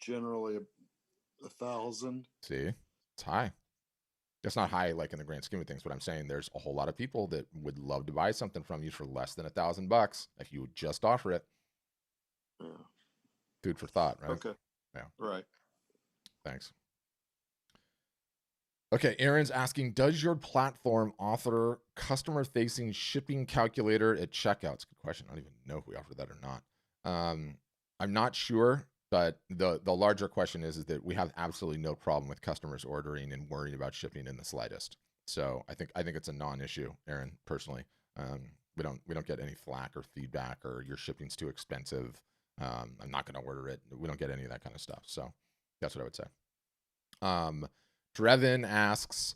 Generally 1,000. See, it's high. It's not high like in the grand scheme of things, but I'm saying there's a whole lot of people that would love to buy something from you for less than $1,000 if you would just offer it. Yeah. Food for thought, right? Okay. Yeah. Right. Thanks. Okay, Aaron's asking, does your platform offer customer-facing shipping calculator at checkout? It's a good question. I don't even know if we offer that or not. I'm not sure, but the larger question is that we have absolutely no problem with customers ordering and worrying about shipping in the slightest. So I think it's a non-issue, Aaron, personally. We don't get any flack or feedback or your shipping's too expensive. I'm not going to order it. We don't get any of that kind of stuff. So that's what I would say. Drevin asks,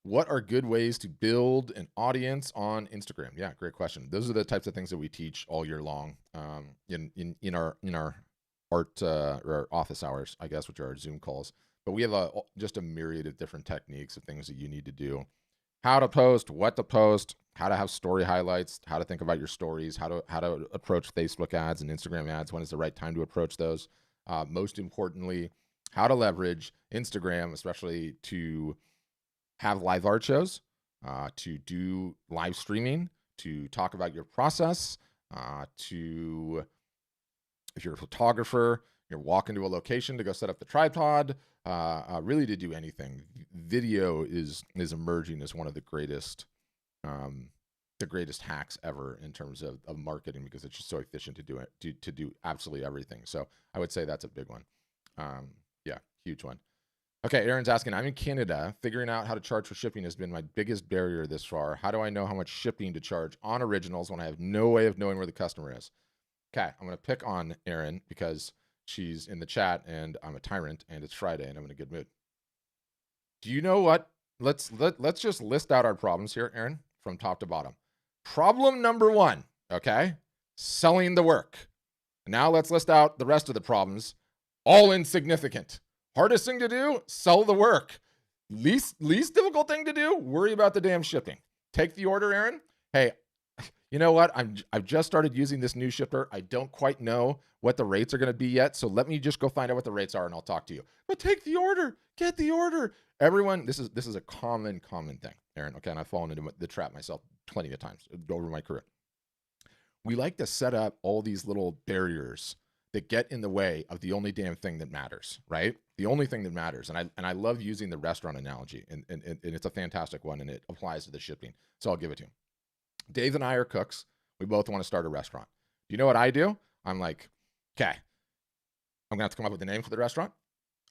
what are good ways to build an audience on Instagram? Yeah, great question. Those are the types of things that we teach all year long in our art or office hours, I guess, which are our Zoom calls. But we have just a myriad of different techniques of things that you need to do. How to post, what to post, how to have story highlights, how to think about your stories, how to approach Facebook ads and Instagram ads, when is the right time to approach those. Most importantly, how to leverage Instagram, especially to have live art shows, to do live streaming, to talk about your process, to, if you're a photographer, you're walking to a location to go set up the tripod, really to do anything. Video is emerging as one of the greatest hacks ever in terms of marketing, because it's just so efficient to do it, to do absolutely everything. So I would say that's a big one. Yeah, huge one. Okay, Aaron's asking, I'm in Canada. Figuring out how to charge for shipping has been my biggest barrier this far. How do I know how much shipping to charge on originals when I have no way of knowing where the customer is? Okay, I'm going to pick on Erin because she's in the chat and I'm a tyrant and it's Friday and I'm in a good mood. Do you know what? Let's just list out our problems here, Erin, from top to bottom. Problem number one, okay? Selling the work. Now let's list out the rest of the problems, all insignificant. Hardest thing to do, sell the work. Least difficult thing to do, worry about the damn shipping. Take the order, Aaron. Hey, you know what? I've just started using this new shipper. I don't quite know what the rates are going to be yet, so let me just go find out what the rates are and I'll talk to you. But take the order, get the order. Everyone, this is a common thing, Aaron. Okay, and I've fallen into the trap myself plenty of times over my career. We like to set up all these little barriers that get in the way of the only damn thing that matters, right? The only thing that matters. And I love using the restaurant analogy, and it's a fantastic one, and it applies to the shipping. So I'll give it to you. Dave and I are cooks. We both want to start a restaurant. Do you know what I do? I'm like, okay, I'm going to have to come up with a name for the restaurant.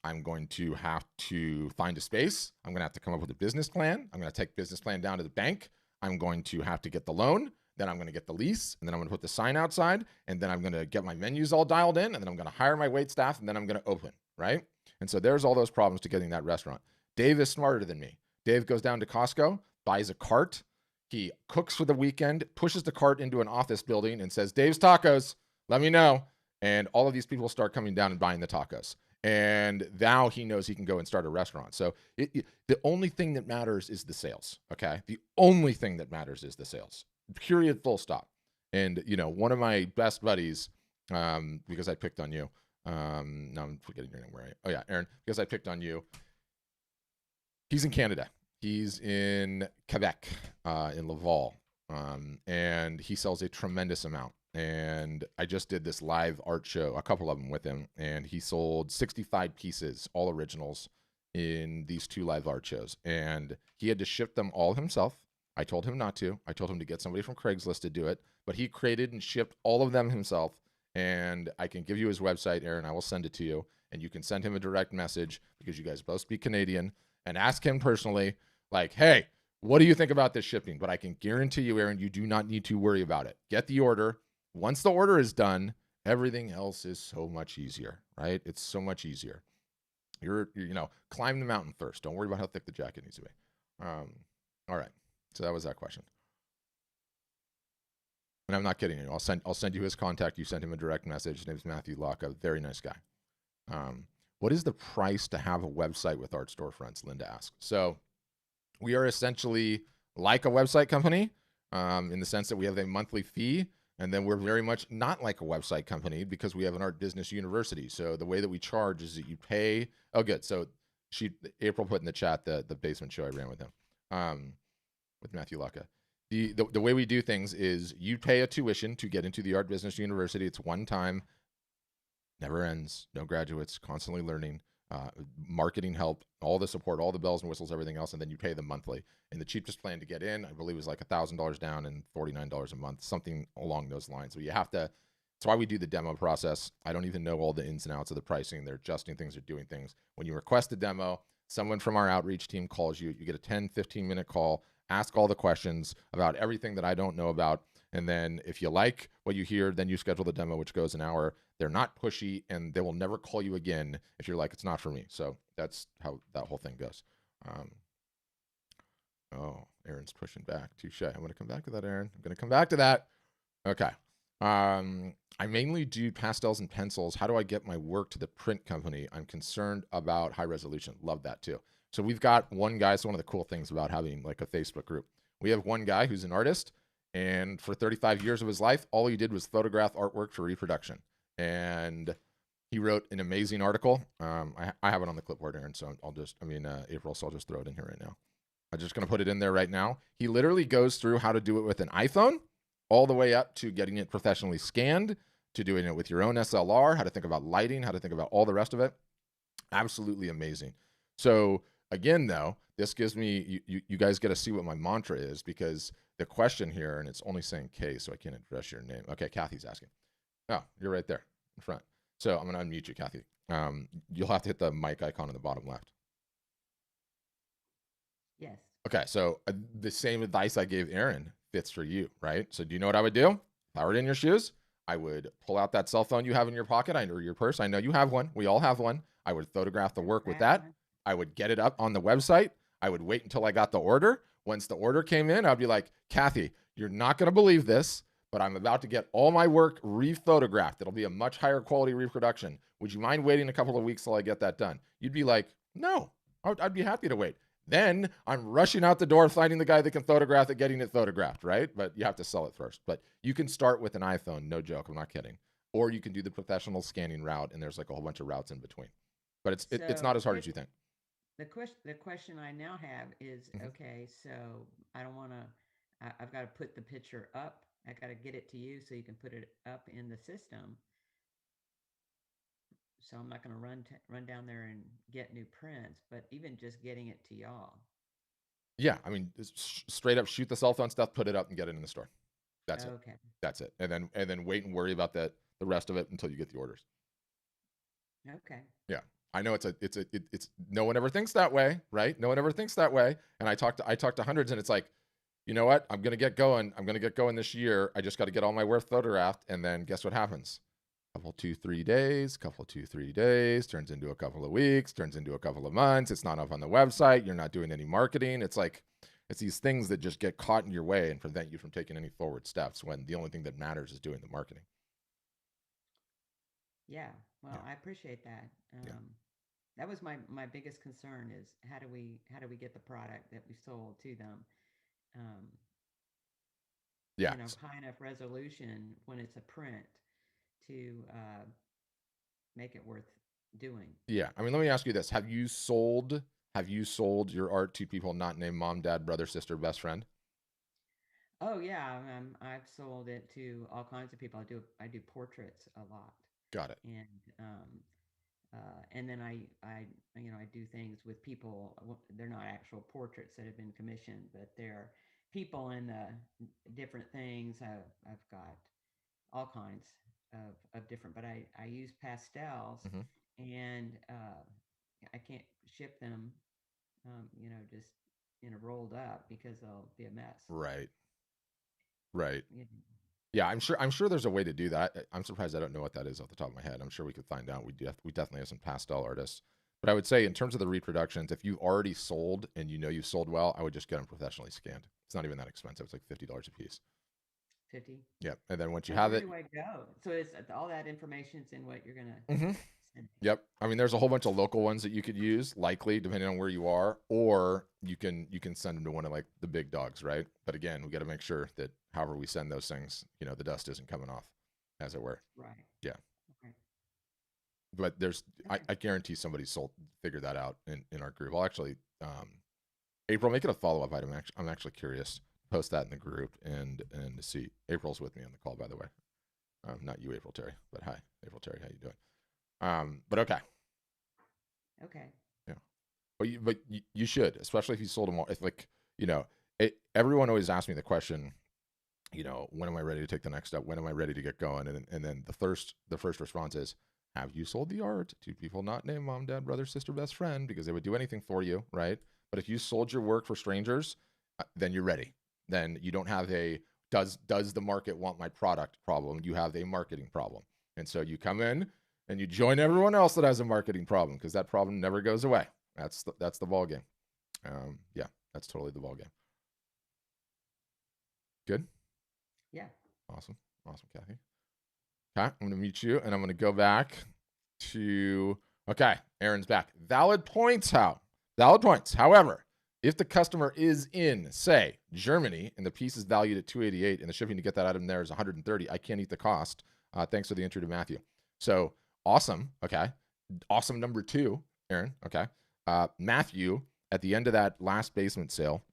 I'm going to have to find a space. I'm going to have to come up with a business plan. I'm going to take business plan down to the bank. I'm going to have to get the loan. Then I'm going to get the lease, and then I'm going to put the sign outside, and then I'm going to get my menus all dialed in, and then I'm going to hire my wait staff, and then I'm going to open, right? And so there's all those problems to getting that restaurant. Dave is smarter than me. Dave goes down to Costco, buys a cart. He cooks for the weekend, pushes the cart into an office building and says, Dave's Tacos, let me know. And all of these people start coming down and buying the tacos. And now he knows he can go and start a restaurant. So the only thing that matters is the sales, okay? The only thing that matters is the sales. Period, full stop. And, you know, one of my best buddies, because I picked on you. No, I'm forgetting your name. Where oh, yeah, Aaron, because I picked on you. He's in Canada. He's in Quebec, in Laval. And he sells a tremendous amount. And I just did this live art show, a couple of them with him. And he sold 65 pieces, all originals, in these 2 live art shows. And he had to ship them all himself. I told him not to. I told him to get somebody from Craigslist to do it, but he created and shipped all of them himself. And I can give you his website, Aaron. I will send it to you, and you can send him a direct message because you guys both speak Canadian, and ask him personally, like, hey, what do you think about this shipping? But I can guarantee you, Aaron, you do not need to worry about it. Get the order. Once the order is done, everything else is so much easier, right? It's so much easier. You're climb the mountain first. Don't worry about how thick the jacket needs to be. All right. So that was that question. And I'm not kidding you. I'll send you his contact. You send him a direct message. His name's Matthew Locke, a very nice guy. What is the price to have a website with art storefronts? Linda asks. So we are essentially like a website company, in the sense that we have a monthly fee, and then we're very much not like a website company because we have an art business university. So the way that we charge is that you pay. Oh, good. So April put in the chat the basement show I ran with him. With Matthew Locke. The way we do things is you pay a tuition to get into the Art Business University. It's one time, never ends, no graduates, constantly learning, marketing help, all the support, all the bells and whistles, everything else, and then you pay them monthly. And the cheapest plan to get in, I believe, was like $1,000 down and $49 a month, something along those lines. So you have to. That's why we do the demo process. I don't even know all the ins and outs of the pricing. They're adjusting things, they're doing things. When you request a demo, someone from our outreach team calls you. You get a 10, 15-minute call. Ask all the questions about everything that I don't know about. And then if you like what you hear, then you schedule the demo, which goes an hour. They're not pushy, and they will never call you again if you're like, it's not for me. So that's how that whole thing goes. Oh, Aaron's pushing back. Touche. I'm going to come back to that, Aaron. I'm going to come back to that. Okay. I mainly do pastels and pencils. How do I get my work to the print company? I'm concerned about high resolution. Love that too. So we've got one guy. It's one of the cool things about having like a Facebook group. We have one guy who's an artist, and for 35 years of his life, all he did was photograph artwork for reproduction. And he wrote an amazing article. I have it on the clipboard, Aaron. So April. So I'll just throw it in here right now. I'm just going to put it in there right now. He literally goes through how to do it with an iPhone, all the way up to getting it professionally scanned, to doing it with your own SLR, how to think about lighting, how to think about all the rest of it. Absolutely amazing. So again, though, this gives me, you guys get to see what my mantra is, because the question here, and it's only saying K, so I can't address your name. Okay, Kathy's asking. Oh, you're right there in front. So I'm going to unmute you, Kathy. You'll have to hit the mic icon on the bottom left. Yes. Okay, so the same advice I gave Aaron fits for you, right? So do you know what I would do? If I were in your shoes, I would pull out that cell phone you have in your pocket or your purse. I know you have one. We all have one. I would photograph the work with that. I would get it up on the website. I would wait until I got the order. Once the order came in, I'd be like, Kathy, you're not going to believe this, but I'm about to get all my work re-photographed. It'll be a much higher quality reproduction. Would you mind waiting a couple of weeks till I get that done? You'd be like, no, I'd be happy to wait. Then I'm rushing out the door, finding the guy that can photograph it, getting it photographed, right? But you have to sell it first. But you can start with an iPhone, no joke, I'm not kidding. Or you can do the professional scanning route, and there's like a whole bunch of routes in between. But it's not as hard as you think. The question I now have is, okay, so I don't want to, I've got to put the picture up. I got to get it to you so you can put it up in the system. So I'm not going to run down there and get new prints, but even just getting it to y'all. Yeah, I mean, straight up shoot the cell phone stuff, put it up, and get it in the store. That's it. Okay. That's it. And then wait and worry about the rest of it until you get the orders. Okay. Yeah, I know it's no one ever thinks that way, right? No one ever thinks that way. And I talk to hundreds, and it's like, you know what? I'm gonna get going. I'm gonna get going this year. I just got to get all my work photographed, and then guess what happens? Couple 2-3 days, couple 2-3 days turns into a couple of weeks, turns into a couple of months. It's not up on the website. You're not doing any marketing. It's like, it's these things that just get caught in your way and prevent you from taking any forward steps, when the only thing that matters is doing the marketing. Yeah. Well, Yeah. I appreciate that. Yeah. That was my biggest concern, is how do we get the product that we sold to them, Yeah. high enough resolution when it's a print to make it worth doing. Yeah. I mean, let me ask you this. Have you sold your art to people not named mom, dad, brother, sister, best friend? Oh yeah, I've sold it to all kinds of people. I do portraits a lot. Got it. And then I do things with people. They're not actual portraits that have been commissioned, but they're people in different things. I've got all kinds of different, but I use pastels, and I can't ship them, just rolled up, because they'll be a mess. Right. Right. You know. Yeah, I'm sure there's a way to do that. I'm surprised I don't know what that is off the top of my head. I'm sure we could find out. We definitely have some pastel artists. But I would say, in terms of the reproductions, if you've already sold and you know you've sold well, I would just get them professionally scanned. It's not even that expensive. It's like $50 a piece. 50. Yep. And then once you have it, where do I go? So it's all that information's in what you're gonna send me. Yep. I mean, there's a whole bunch of local ones that you could use, likely, depending on where you are, or you can send them to one of like the big dogs, right? But again, we got to make sure that however we send those things, the dust isn't coming off, as it were. Right. Yeah. Okay. But there's, I guarantee somebody figured that out in our group. I'll actually, April, make it a follow-up item. I'm actually curious. Post that in the group and to see. April's with me on the call, by the way. Not you, April Terry, but hi, April Terry. How you doing? But okay. Okay. Yeah. But you should, especially if you sold them all. If everyone always asks me the question, when am I ready to take the next step? When am I ready to get going? And then the first response is, have you sold the art to people not named mom, dad, brother, sister, best friend? Because they would do anything for you, right? But if you sold your work for strangers, then you're ready. Then you don't have a does the market want my product problem. You have a marketing problem. And so you come in and you join everyone else that has a marketing problem, because that problem never goes away. That's the ball game. Yeah, that's totally the ball game. Good? Yeah. Awesome, Kathy. Okay, I'm going to mute you, and I'm going to go back to, okay, Aaron's back. Valid points. However, if the customer is in, say, Germany, and the piece is valued at $288, and the shipping to get that item there is $130, I can't eat the cost. Thanks for the entry to Matthew. So awesome. Okay. Awesome number 2, Aaron. Okay. Matthew, At the end of that last basement sale,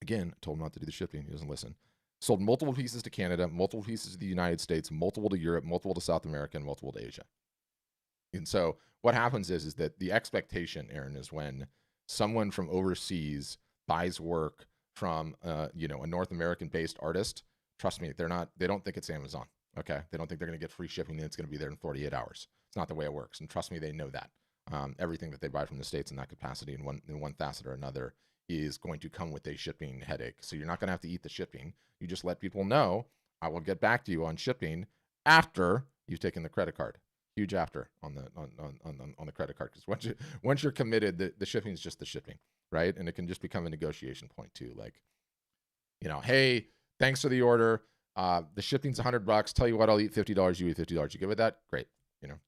again, I told him not to do the shipping. He doesn't listen. Sold multiple pieces to Canada, multiple pieces to the United States, multiple to Europe, multiple to South America, and multiple to Asia. And so what happens is that the expectation, Aaron, is when someone from overseas buys work from a North American based artist, trust me, they don't think it's Amazon. Okay. They don't think they're going to get free shipping and it's going to be there in 48 hours. It's not the way it works. And trust me, they know that. Everything that they buy from the States in that capacity in one facet or another is going to come with a shipping headache. So you're not going to have to eat the shipping. You just let people know, I will get back to you on shipping after you've taken the credit card. Huge after on the credit card, because once you're committed, the shipping is just the shipping, right? And it can just become a negotiation point too. Like, hey, thanks for the order. The shipping's $100. Tell you what, I'll eat $50. You eat $50. You good with that? Great.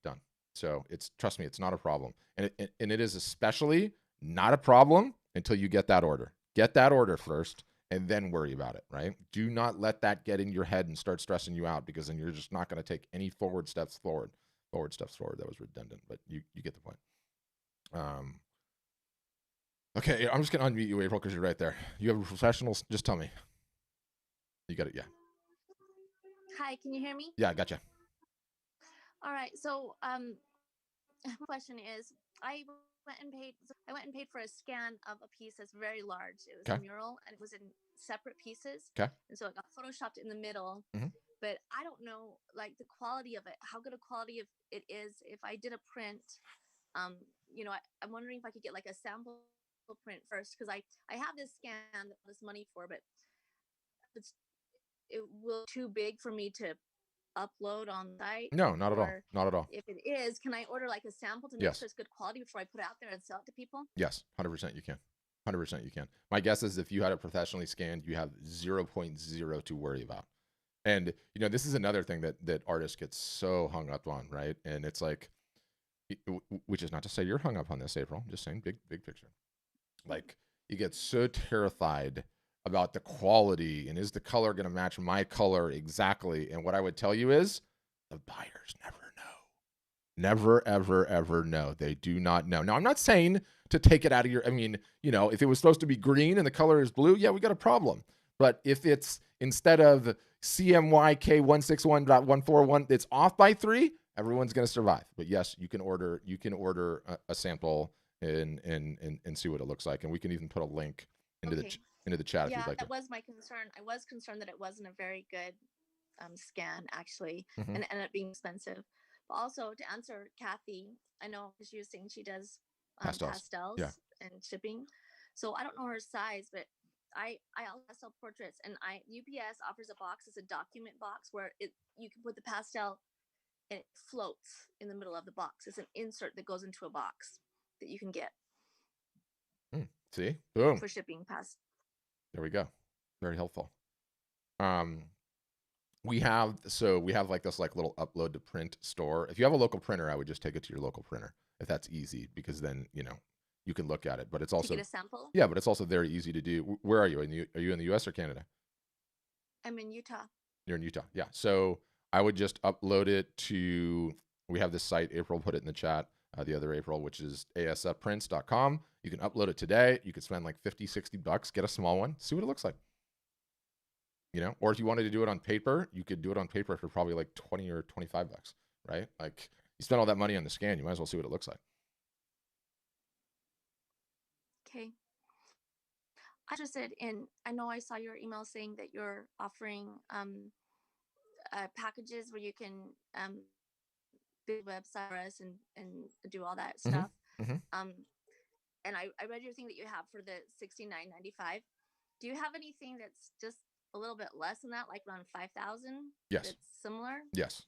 Done. So trust me, it's not a problem, and it is especially not a problem until you get that order. Get that order first, and then worry about it. Right? Do not let that get in your head and start stressing you out, because then you're just not going to take any forward steps forward. That was redundant, but you get the point. Okay, I'm just gonna unmute you, April, because you're right there. You have a professional. Just tell me. You got it. Yeah. Hi, can you hear me? Yeah, I gotcha. All right. So, my question is, I went and paid for a scan of a piece that's very large. It was Okay. a mural, and it was in separate pieces. Okay. And so it got photoshopped in the middle. Mhm. But I don't know, like, the quality of it, how good a quality of it is. If I did a print, I'm wondering if I could get like a sample print first, because I have this scan that this money for, but it will too big for me to upload on the site. No, not at all. Or Not at all. if it is, can I order like a sample to make Yes. sure it's good quality before I put it out there and sell it to people? Yes, 100% you can. 100% you can. My guess is if you had it professionally scanned, you have 0.0 to worry about. And this is another thing that artists get so hung up on, right? And it's like, which is not to say you're hung up on this, April. I'm just saying big picture. Like, you get so terrified about the quality and is the color going to match my color exactly? And what I would tell you is the buyers never know. Never, ever, ever know. They do not know. Now, I'm not saying to take it out of your, if it was supposed to be green and the color is blue, yeah, we got a problem. But if it's instead of CMYK161.141, it's off by 3, everyone's going to survive. But yes, you can order a sample and see what it looks like. And we can even put a link into the chat if you'd like. That was my concern. I was concerned that it wasn't a very good scan, actually, Mhm. and it ended up being expensive. But also, to answer Kathy, I know she was saying she does pastels Yeah. and shipping. So I don't know her size, but I also sell portraits, and UPS offers a box. It's a document box where you can put the pastel and it floats in the middle of the box. It's an insert that goes into a box that you can get. See? Boom. For shipping past. There we go. Very helpful. We have like this like little upload to print store. If you have a local printer, I would just take it to your local printer if that's easy, because then you can look at it. But it's also to get a sample. Yeah, but it's also very easy to do. Where are you? Are you in the US or Canada? I'm in Utah. You're in Utah. Yeah. So I would just upload it to, we have this site, April put it in the chat, the other April, which is asfprints.com. You can upload it today. You could spend like $50-$60, get a small one, see what it looks like. Or if you wanted to do it on paper, you could do it on paper for probably like $20 or $25, right? Like, you spend all that money on the scan, you might as well see what it looks like. Okay. I'm interested in, I know I saw your email saying that you're offering packages where you can build a website for us and do all that stuff. Mm-hmm. And I read your thing that you have for the $69.95. Do you have anything that's just a little bit less than that, like around 5,000? Yes. That's similar? Yes.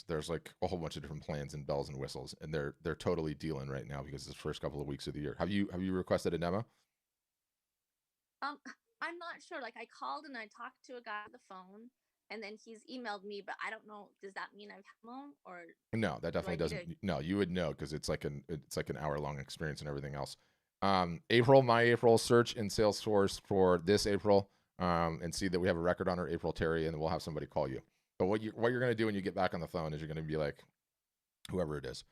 There's like a whole bunch of different plans and bells and whistles, and they're totally dealing right now because it's the first couple of weeks of the year. Have you requested a demo? I'm not sure. Like, I called and I talked to a guy on the phone, and then he's emailed me, but I don't know. Does that mean I've had one or? No, that definitely doesn't. No, you would know because it's like an hour-long experience and everything else. My April, search in Salesforce for this April, and see that we have a record on her, April Terry, and then we'll have somebody call you. But what you're going to do when you get back on the phone is you're going to be like, whoever it is,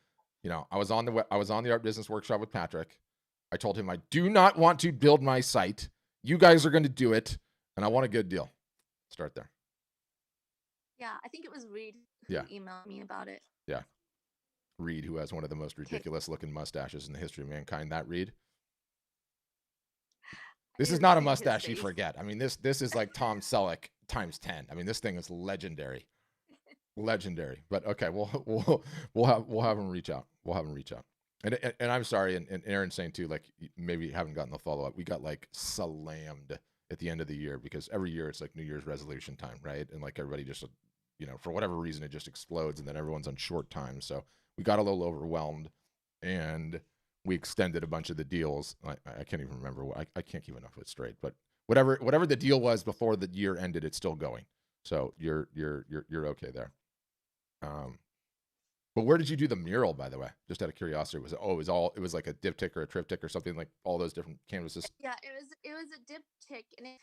I was on the Art Business Workshop with Patrick. I told him I do not want to build my site. You guys are going to do it, and I want a good deal. Start there. Yeah, I think it was Reed who Yeah. emailed me about it. Yeah. Reed, who has one of the most ridiculous looking mustaches in the history of mankind. That Reed. This is didn't not a see his mustache you face. forget. I mean, this is like Tom Selleck times 10. I mean, this thing is legendary. Legendary. But okay, we'll have him reach out. We'll have him reach out. And I'm sorry, and Aaron's saying too, like maybe you haven't gotten the follow-up. We got like slammed at the end of the year because every year it's like New Year's resolution time, right? And like everybody just, for whatever reason, it just explodes and then everyone's on short time. So we got a little overwhelmed and we extended a bunch of the deals. I can't even remember. I can't keep enough of it straight. But whatever the deal was before the year ended, it's still going. So you're okay there. But where did you do the mural, by the way? Just out of curiosity, it was like a diptych or a triptych or something, like all those different canvases. Yeah, it was a diptych, and it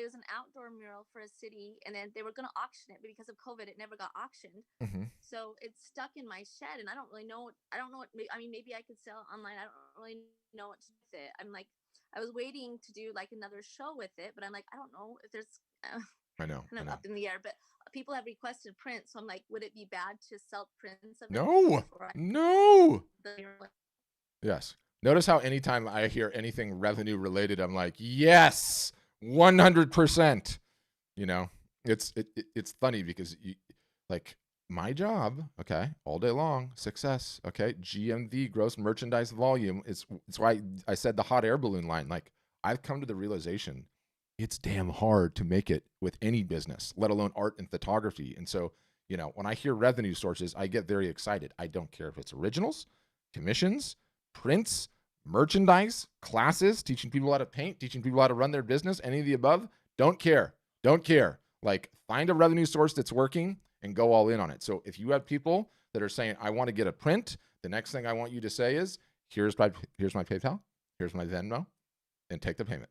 was an outdoor mural for a city, and then they were gonna auction it, but because of COVID, it never got auctioned. Mm-hmm. So it's stuck in my shed, and I don't really know. I don't know what. I mean, maybe I could sell it online. I don't really know what to do with it. I'm like, I was waiting to do like another show with it, but I'm like, I don't know if there's. I know. Kind of up in the air, but people have requested prints, so I'm like, would it be bad to sell prints of it? No. Yes. Notice how anytime I hear anything revenue related, I'm like, yes, 100%. It's funny because like my job, okay, all day long, success, okay, GMV, gross merchandise volume. It's why I said the hot air balloon line. Like I've come to the realization it's damn hard to make it with any business, let alone art and photography. And so, when I hear revenue sources, I get very excited. I don't care if it's originals, commissions, prints, merchandise, classes, teaching people how to paint, teaching people how to run their business, any of the above. Don't care. Like find a revenue source that's working and go all in on it. So if you have people that are saying, I want to get a print, the next thing I want you to say is, here's my PayPal, here's my Venmo, and take the payment.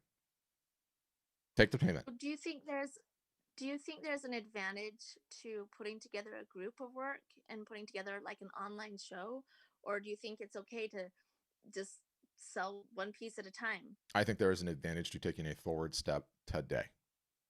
Take the payment. Do you think there's an advantage to putting together a group of work and putting together like an online show, or do you think it's okay to just sell one piece at a time? I think there is an advantage to taking a forward step today.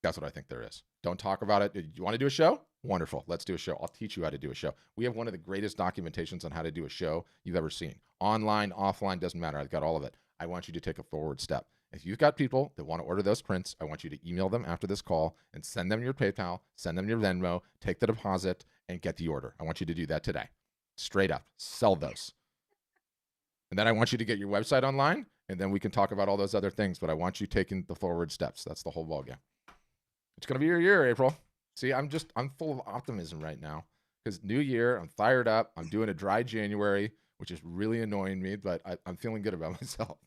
That's what I think there is. Don't talk about it. You want to do a show? Wonderful. Let's do a show. I'll teach you how to do a show. We have one of the greatest documentations on how to do a show you've ever seen. Online, offline, doesn't matter. I've got all of it. I want you to take a forward step. If you've got people that want to order those prints, I want you to email them after this call and send them your PayPal, send them your Venmo, take the deposit, and get the order. I want you to do that today. Straight up. Sell those. And then I want you to get your website online, and then we can talk about all those other things. But I want you taking the forward steps. That's the whole ballgame. It's going to be your year, April. See, I'm full of optimism right now because new year, I'm fired up. I'm doing a dry January, which is really annoying me, but I'm feeling good about myself.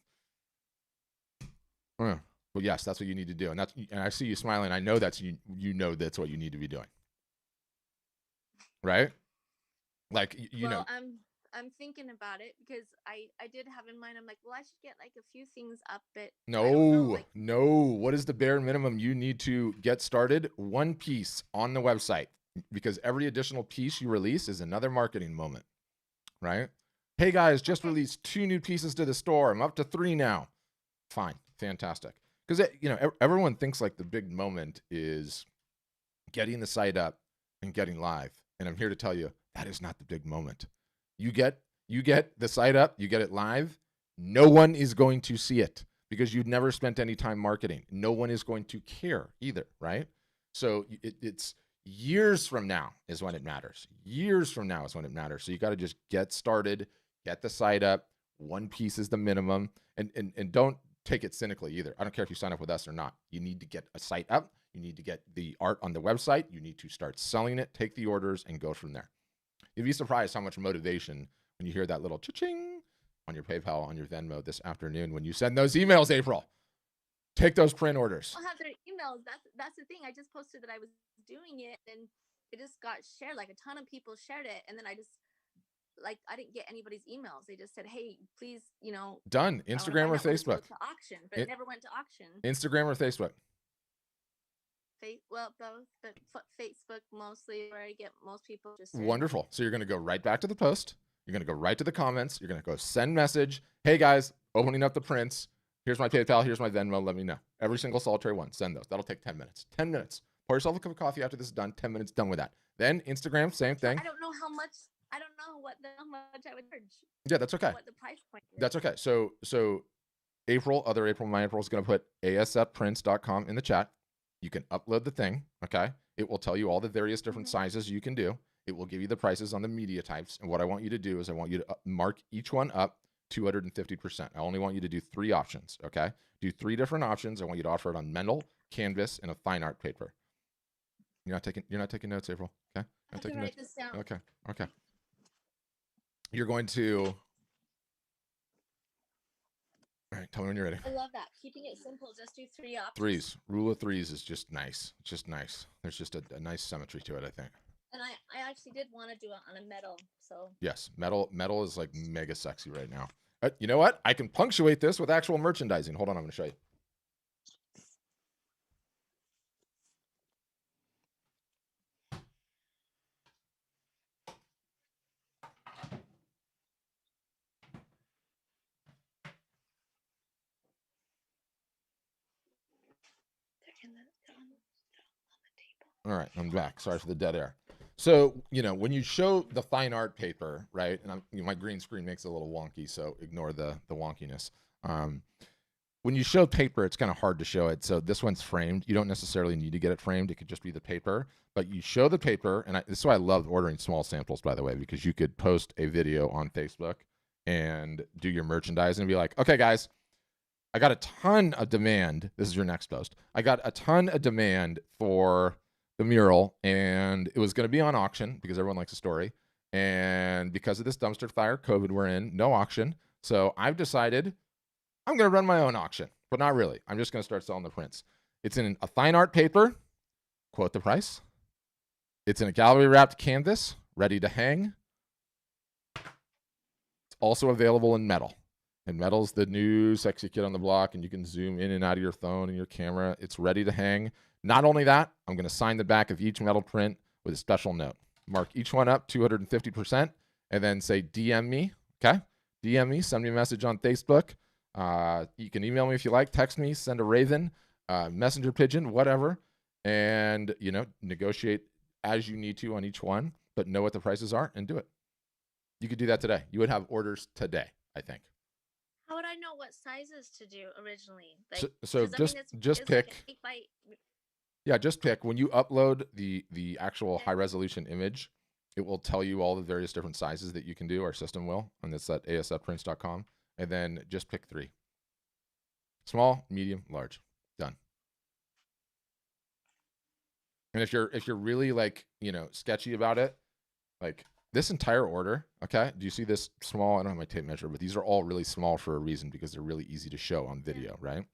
Well, yes, that's what you need to do. And I see you smiling. I know that's you know that's what you need to be doing. Right? Like, Well, I'm thinking about it because I did have in mind, I'm like, well, I should get like a few things up, but no. What is the bare minimum you need to get started? One piece on the website, because every additional piece you release is another marketing moment, right? Hey guys, just released 2 new pieces to the store. I'm up to 3 now. Fine. Fantastic. Because, everyone thinks like the big moment is getting the site up and getting live. And I'm here to tell you that is not the big moment. You get the site up, you get it live. No one is going to see it because you've never spent any time marketing. No one is going to care either, right? So it's years from now is when it matters. Years from now is when it matters. So you got to just get started, get the site up. One piece is the minimum, and don't take it cynically either. I don't care if you sign up with us or not. You need to get a site up. You need to get the art on the website. You need to start selling it, take the orders, and go from there. You'd be surprised how much motivation when you hear that little cha-ching on your PayPal, on your Venmo this afternoon when you send those emails, April. Take those print orders. I'll have their emails. That's the thing. I just posted that I was doing it, and it just got shared. Like a ton of people shared it, and then I didn't get anybody's emails. They just said, "Hey, please, done." Instagram or Facebook? To auction, but it never went to auction. Instagram or Facebook? Well, both, but Facebook mostly where I get most people just. Wonderful. So you're going to go right back to the post. You're going to go right to the comments. You're going to go send message. Hey guys, opening up the prints. Here's my PayPal. Here's my Venmo. Let me know. Every single solitary one. Send those. That'll take 10 minutes. 10 minutes. Pour yourself a cup of coffee after this is done. 10 minutes, done with that. Then Instagram, same thing. I don't know how much. I don't know how much I would charge. Yeah, that's okay. What the price point is. That's okay. So April, my April is going to put asfprints.com in the chat. You can upload the thing. Okay. It will tell you all the various different sizes you can do. It will give you the prices on the media types. And what I want you to do is I want you to mark each one up 250%. I only want you to do 3 options. Okay. Do 3 different options. I want you to offer it on metal, canvas, and a fine art paper. You're not taking notes, April. Okay. I have to write this down. Okay. Okay. You're going to. All right, tell me when you're ready. I love that. Keeping it simple. Just do 3 options. 3s. Rule of 3s is just nice. It's just nice. There's just a nice symmetry to it, I think. And I actually did want to do it on a metal. So yes, metal is like mega sexy right now. You know what? I can punctuate this with actual merchandising. Hold on, I'm going to show you. All right, I'm back. Sorry for the dead air. So, when you show the fine art paper, right, and my green screen makes it a little wonky, so ignore the wonkiness. When you show paper, it's kind of hard to show it. So this one's framed. You don't necessarily need to get it framed. It could just be the paper. But you show the paper, and this is why I love ordering small samples, by the way, because you could post a video on Facebook and do your merchandising and be like, okay, guys, I got a ton of demand. This is your next post. I got a ton of demand for the mural, and it was going to be on auction because everyone likes a story. And because of this dumpster fire, COVID we're in, no auction. So I've decided I'm going to run my own auction, but not really. I'm just going to start selling the prints. It's in a fine art paper, quote the price. It's in a gallery wrapped canvas, ready to hang. It's also available in metal. And metal's the new sexy kid on the block, and you can zoom in and out of your phone and your camera. It's ready to hang. Not only that, I'm going to sign the back of each metal print with a special note. Mark each one up 250%, and then say DM me, okay? DM me, send me a message on Facebook. You can email me if you like, text me, send a Raven, messenger pigeon, whatever, and, negotiate as you need to on each one, but know what the prices are and do it. You could do that today. You would have orders today, I think. How would I know what sizes to do originally? So just pick. Yeah, just pick. When you upload the actual high resolution image, it will tell you all the various different sizes that you can do. Our system will, and it's at asfprints.com. And then just pick 3. Small, medium, large. Done. And if you're really sketchy about it, like this entire order, okay? Do you see this small? I don't have my tape measure, but these are all really small for a reason because they're really easy to show on video, right?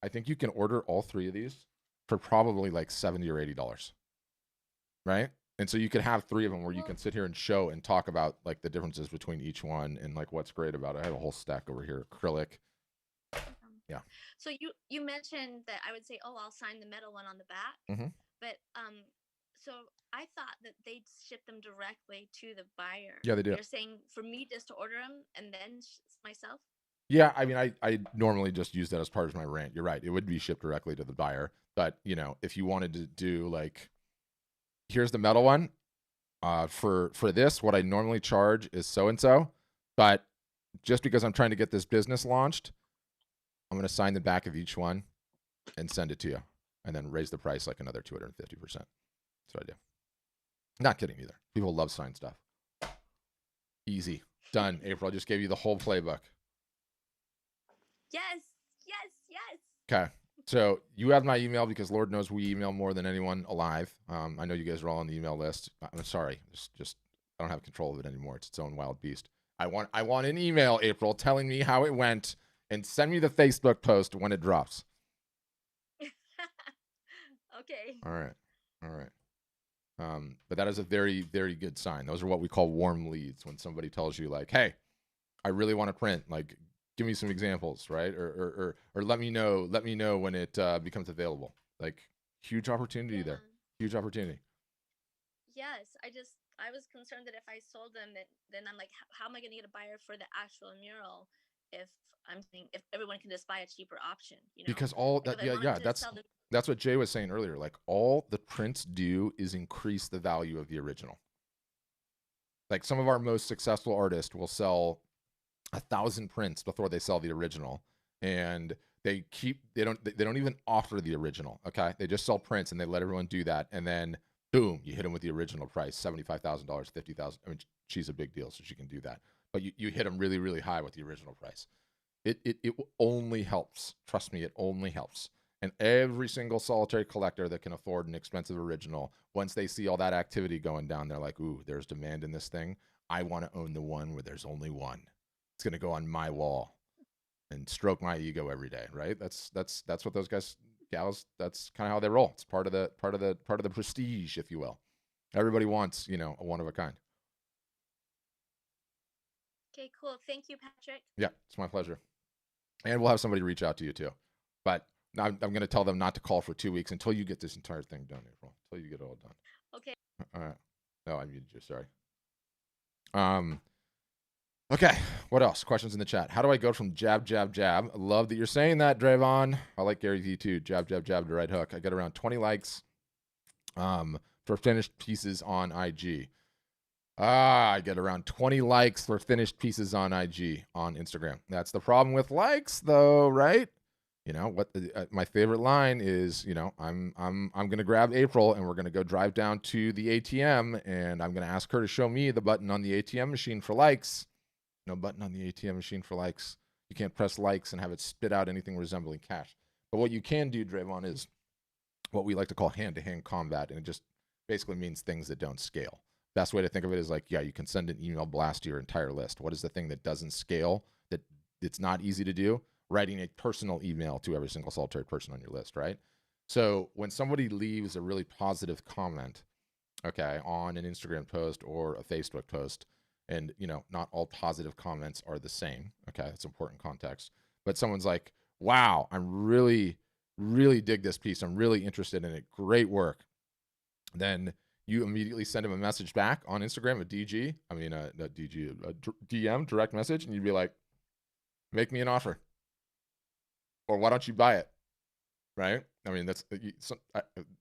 I think you can order all 3 of these for probably like $70 or $80, right? And so you could have 3 of them where you can sit here and show and talk about like the differences between each one and like what's great about it. I have a whole stack over here, acrylic. Yeah. So you mentioned that I would say, oh, I'll sign the metal one on the back, but so I thought that they'd ship them directly to the buyer. Yeah, they do. You're saying for me just to order them and then myself? Yeah, I mean, I normally just use that as part of my rant. You're right. It would be shipped directly to the buyer. But, if you wanted to do like, here's the metal one. For this, what I normally charge is so-and-so. But just because I'm trying to get this business launched, I'm going to sign the back of each one and send it to you. And then raise the price like another 250%. That's what I do. Not kidding either. People love signed stuff. Easy. Done. April, I just gave you the whole playbook. Yes. Okay. So you have my email because Lord knows we email more than anyone alive. I know you guys are all on the email list. I'm sorry. Just I don't have control of it anymore. It's its own wild beast. I want an email, April, telling me how it went and send me the Facebook post when it drops. Okay. All right. But that is a very, very good sign. Those are what we call warm leads. When somebody tells you like, hey, I really want to print, like, give me some examples, right? Or let me know when it becomes available. Like, huge opportunity there. Huge opportunity. Yes, I was concerned that if I sold them, then I'm like, how am I going to get a buyer for the actual mural if if everyone can just buy a cheaper option, you know? Because all Like, that, if I wanted to that's sell the that's what Jay was saying earlier. Like all the prints do is increase the value of the original. Like some of our most successful artists will sell 1,000 prints before they sell the original, and they don't even offer the original. Okay, they just sell prints and they let everyone do that, and then boom, you hit them with the original price, $75,000, $50,000. I mean, she's a big deal, so she can do that. But you hit them really, really high with the original price. It only helps. Trust me, it only helps. And every single solitary collector that can afford an expensive original, once they see all that activity going down, they're like, ooh, there's demand in this thing. I want to own the one where there's only one. It's going to go on my wall and stroke my ego every day, right? That's what those guys, gals, that's kind of how they roll. It's part of the prestige, if you will. Everybody wants, a one of a kind. Okay, cool. Thank you, Patrick. Yeah, it's my pleasure. And we'll have somebody reach out to you too. But I'm going to tell them not to call for 2 weeks until you get this entire thing done, April. Until you get it all done. Okay. All right. No, I muted you. Sorry. Okay. What else? Questions in the chat. How do I go from jab, jab, jab? I love that you're saying that, Drayvon. I like Gary V too. Jab, jab, jab to right hook. I got around 20 likes for finished pieces on IG. I get around 20 likes for finished pieces on IG on Instagram. That's the problem with likes, though, right? What my favorite line is, I'm gonna grab April and we're gonna go drive down to the ATM and I'm gonna ask her to show me the button on the ATM machine for likes. No button on the ATM machine for likes. You can't press likes and have it spit out anything resembling cash. But what you can do, Drayvon, is what we like to call hand-to-hand combat, and it just basically means things that don't scale. Best way to think of it is like, yeah, you can send an email blast to your entire list. What is the thing that doesn't scale, that it's not easy to do? Writing a personal email to every single solitary person on your list, right? So when somebody leaves a really positive comment, okay, on an Instagram post or a Facebook post, and not all positive comments are the same, okay, that's important context, but someone's like, wow, I'm really, really dig this piece, I'm really interested in it, great work, then you immediately send him a message back on Instagram, a DM, direct message, and you'd be like, make me an offer. Or why don't you buy it? Right? I mean,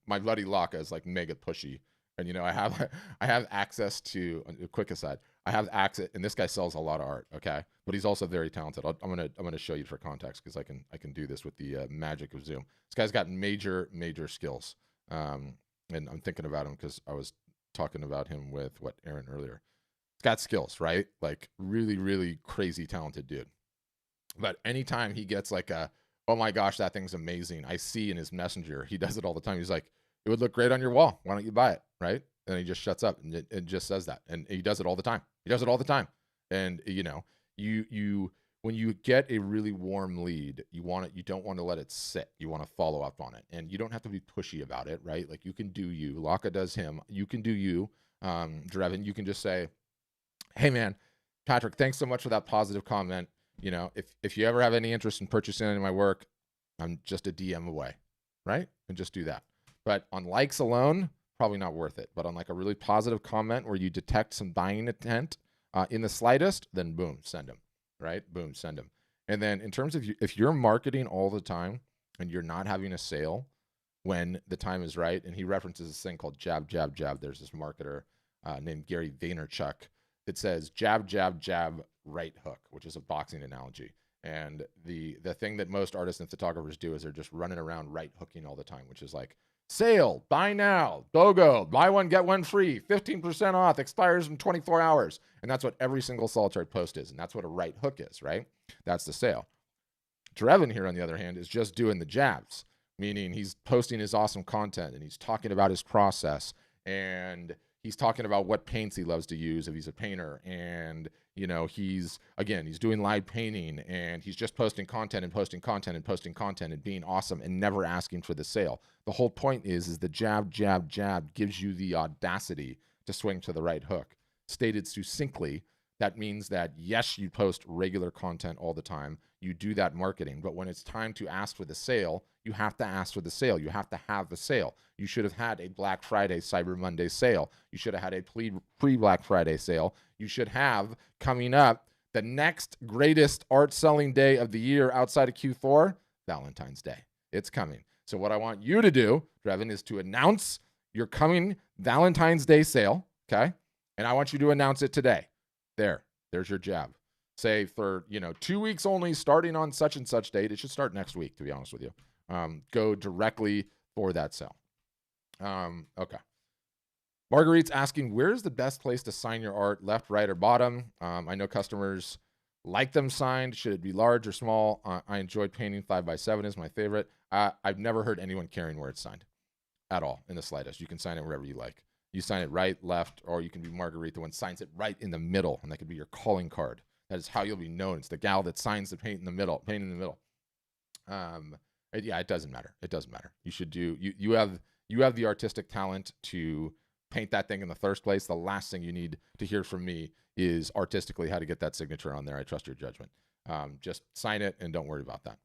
my buddy Laka is like mega pushy. And, I have access to, a quick aside, I have access, and this guy sells a lot of art, okay? But he's also very talented. I'm gonna show you for context because I can do this with the magic of Zoom. This guy's got major skills. And I'm thinking about him because I was talking about him with Aaron earlier. He's got skills, right? Like really, really crazy talented dude. But anytime he gets like oh my gosh, that thing's amazing, I see in his messenger, he does it all the time. He's like, it would look great on your wall. Why don't you buy it? Right? And he just shuts up and it just says that. And he does it all the time. And you when you get a really warm lead, you don't want to let it sit. You want to follow up on it. And you don't have to be pushy about it, right? Like you can do you. Laka does him. You can do you. Drevin, you can just say, hey man, Patrick, thanks so much for that positive comment. If you ever have any interest in purchasing any of my work, I'm just a DM away, right? And just do that. But on likes alone, probably not worth it. But on like a really positive comment where you detect some buying intent in the slightest, then boom, send them, right? Boom, send them. And then in terms of if you're marketing all the time and you're not having a sale when the time is right, and he references this thing called jab, jab, jab. There's this marketer named Gary Vaynerchuk that says jab, jab, jab, right hook, which is a boxing analogy. And the thing that most artists and photographers do is they're just running around right hooking all the time, which is like, sale, buy now, BOGO, buy one, get one free, 15% off, expires in 24 hours. And that's what every single solitary post is. And that's what a right hook is, right? That's the sale. Drevin here, on the other hand, is just doing the jabs, meaning he's posting his awesome content and he's talking about his process and he's talking about what paints he loves to use if he's a painter. And, he's doing live painting and he's just posting content and posting content and posting content and being awesome and never asking for the sale. The whole point is the jab, jab, jab gives you the audacity to swing to the right hook. Stated succinctly, That means that, yes, you post regular content all the time. You do that marketing. But when it's time to ask for the sale, you have to ask for the sale. You have to have the sale. You should have had a Black Friday, Cyber Monday sale. You should have had a pre-Black Friday sale. You should have, coming up, the next greatest art selling day of the year outside of Q4, Valentine's Day. It's coming. So what I want you to do, Drevin, is to announce your coming Valentine's Day sale, okay? And I want you to announce it today. There's your jab. Say for, 2 weeks only, starting on such and such date. It should start next week, to be honest with you. Go directly for that sale. Okay. Marguerite's asking, where's the best place to sign your art, left, right, or bottom? I know customers like them signed. Should it be large or small? I enjoyed painting. 5x7 is my favorite. I've never heard anyone caring where it's signed at all in the slightest. You can sign it wherever you like. You sign it right, left, or you can be Marguerite, the one signs it right in the middle, and that could be your calling card. That is how you'll be known. It's the gal that signs the paint in the middle. Yeah, it doesn't matter. It doesn't matter. You should do. You have the artistic talent to paint that thing in the first place. The last thing you need to hear from me is artistically how to get that signature on there. I trust your judgment. Just sign it and don't worry about that.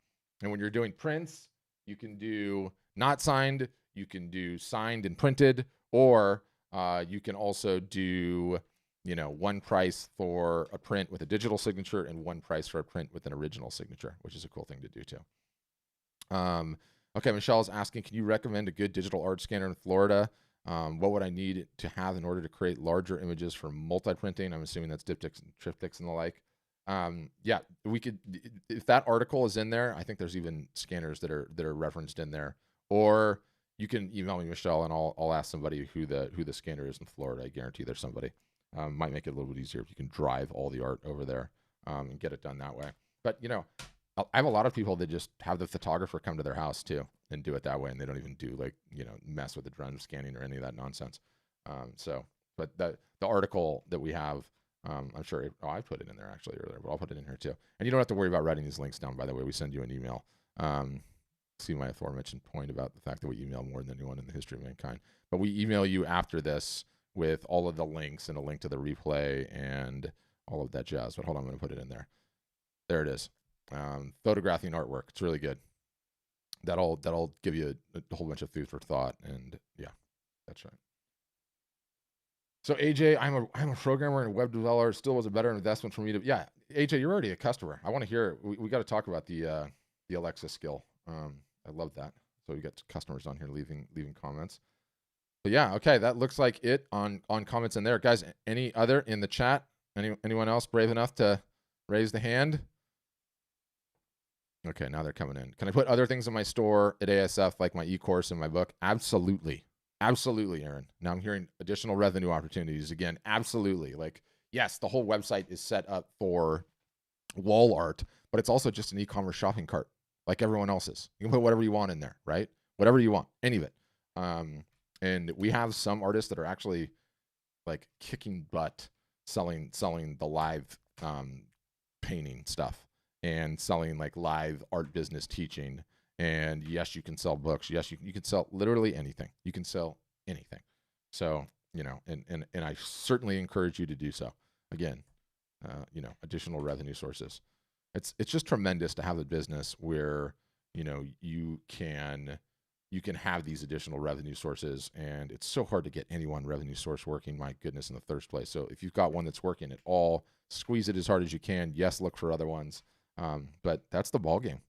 And when you're doing prints, you can do not signed. You can do signed and printed, or you can also do, one price for a print with a digital signature and one price for a print with an original signature, which is a cool thing to do too. Okay, Michelle's asking, can you recommend a good digital art scanner in Florida? What would I need to have in order to create larger images for multi-printing? I'm assuming that's diptychs and triptychs and the like. Yeah, we could, if that article is in there, I think there's even scanners that are referenced in there. Or you can email me, Michelle, and I'll ask somebody who the scanner is in Florida. I guarantee there's somebody. Might make it a little bit easier if you can drive all the art over there and get it done that way. But I have a lot of people that just have the photographer come to their house too and do it that way, and they don't even do mess with the drone scanning or any of that nonsense. But the article that we have, I'm sure I put it in there actually earlier, but I'll put it in here too. And you don't have to worry about writing these links down. By the way, we send you an email. See my aforementioned point about the fact that we email more than anyone in the history of mankind. But we email you after this with all of the links and a link to the replay and all of that jazz. But hold on, I'm going to put it in there. There it is. Photographing artwork. It's really good. That'll give you a whole bunch of food for thought. And yeah, that's right. So AJ, I'm a programmer and a web developer. Still was a better investment for me to. Yeah, AJ, you're already a customer. I want to hear. We got to talk about the Alexa skill. I love that. So we got customers on here leaving comments. But yeah, okay, that looks like it on comments in there, guys. Any other in the chat? Anyone else brave enough to raise the hand? Okay, now they're coming in. Can I put other things in my store at ASF, like my e-course and my book? Absolutely. Absolutely, Aaron. Now I'm hearing additional revenue opportunities again. Absolutely. Like, yes, the whole website is set up for wall art, but it's also just an e-commerce shopping cart like everyone else's. You can put whatever you want in there, right? Whatever you want, any of it. And we have some artists that are actually like kicking butt selling the live painting stuff and selling like live art business teaching. And yes, you can sell books. Yes, you can sell literally anything. You can sell anything. So, and I certainly encourage you to do so. Again, additional revenue sources. It's just tremendous to have a business where, you can have these additional revenue sources, and it's so hard to get any one revenue source working, my goodness, in the first place. So if you've got one that's working at all, squeeze it as hard as you can. Yes, look for other ones. But that's the ball game.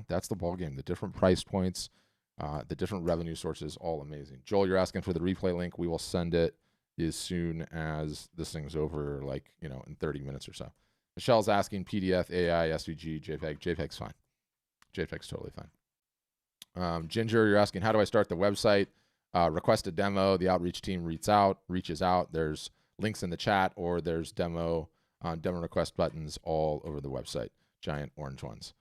That's the ball game. The different price points, the different revenue sources, all amazing. Joel, you're asking for the replay link. We will send it as soon as this thing's over, in 30 minutes or so. Michelle's asking PDF, AI, SVG, JPEG. JPEG's fine. JPEG's totally fine. Ginger, you're asking, how do I start the website? Request a demo. The outreach team reaches out. There's links in the chat, or there's demo request buttons all over the website, giant orange ones.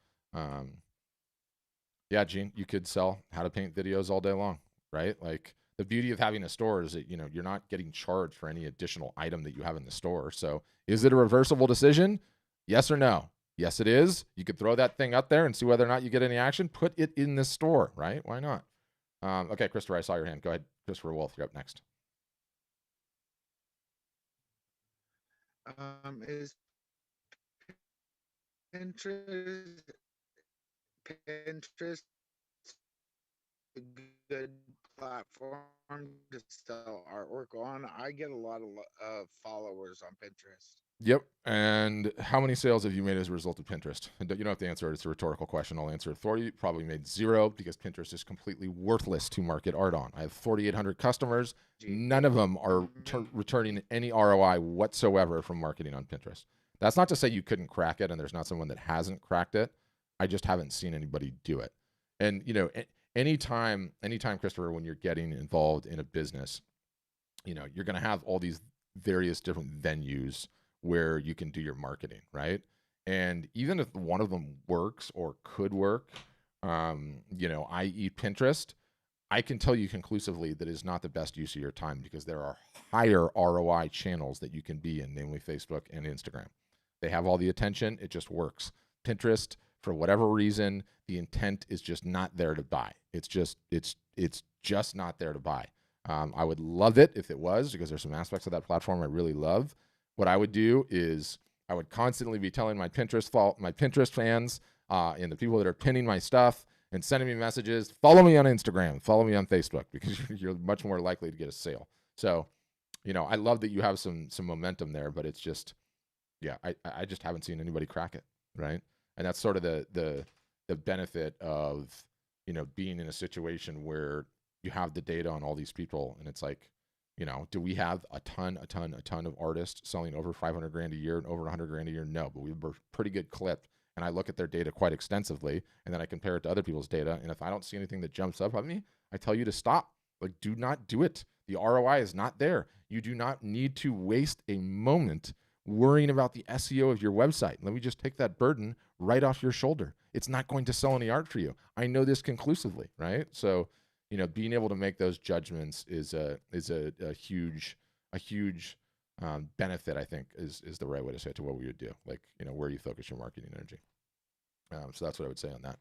Yeah, Gene, you could sell how to paint videos all day long, right? Like, the beauty of having a store is that, you're not getting charged for any additional item that you have in the store. So is it a reversible decision? Yes or no? Yes, it is. You could throw that thing up there and see whether or not you get any action. Put it in the store, right? Why not? Okay, Christopher, I saw your hand. Go ahead. Christopher Wolf, you're up next. Is Pinterest a good platform to sell artwork on? I get a lot of followers on Pinterest. Yep. And how many sales have you made as a result of Pinterest? And you don't have to answer it. It's a rhetorical question. I'll answer it for you. Probably made 0 because Pinterest is completely worthless to market art on. I have 4,800 customers. None of them are returning any ROI whatsoever from marketing on Pinterest. That's not to say you couldn't crack it and there's not someone that hasn't cracked it. I just haven't seen anybody do it. And, you know, anytime, Christopher, when you're getting involved in a business, you know, you're going to have all these various different venues where you can do your marketing, right? And even if one of them works or could work, you know, i.e. Pinterest, I can tell you conclusively that is not the best use of your time because there are higher ROI channels that you can be in, namely Facebook and Instagram. They have all the attention. It just works. Pinterest, for whatever reason, the intent is just not there to buy. It's just not there to buy. I would love it if it was, because there's some aspects of that platform I really love. What I would do is I would constantly be telling my Pinterest fans and the people that are pinning my stuff and sending me messages, follow me on Instagram, follow me on Facebook, because you're much more likely to get a sale. So, you know, I love that you have some momentum there, but it's just, yeah, I just haven't seen anybody crack it, right? And that's sort of the benefit of, you know, being in a situation where you have the data on all these people, and it's like, you know, do we have a ton of artists selling over 500 grand a year and over 100 grand a year? No, but we have a pretty good clip. And I look at their data quite extensively, and then I compare it to other people's data. And if I don't see anything that jumps up at me, I tell you to stop. Like, do not do it. The ROI is not there. You do not need to waste a moment worrying about the SEO of your website. Let me just take that burden right off your shoulder. It's not going to sell any art for you. I know this conclusively, right? So, you know, being able to make those judgments is a huge benefit, I think, is the right way to say it, to what we would do. Like, you know, where you focus your marketing energy. So that's what I would say on that.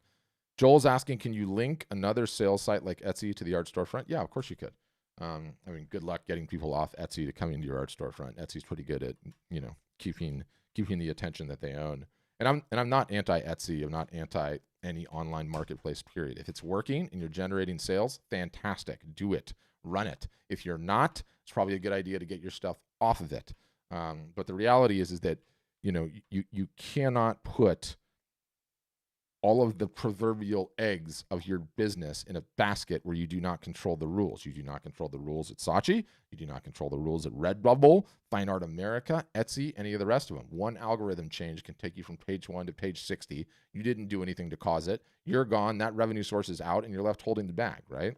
Joel's asking, can you link another sales site like Etsy to the art storefront? Yeah, of course you could. I mean, good luck getting people off Etsy to come into your art storefront. Etsy's pretty good at, you know, keeping the attention that they own. And I'm not anti-Etsy. I'm not anti any online marketplace, period. If it's working and you're generating sales, fantastic. Do it. Run it. If you're not, it's probably a good idea to get your stuff off of it. But the reality is that, you know, you cannot put all of the proverbial eggs of your business in a basket where you do not control the rules. You do not control the rules at Saatchi. You do not control the rules at Redbubble, Fine Art America, Etsy, any of the rest of them. One algorithm change can take you from page 1 to page 60. You didn't do anything to cause it. You're gone. That revenue source is out, and you're left holding the bag, right?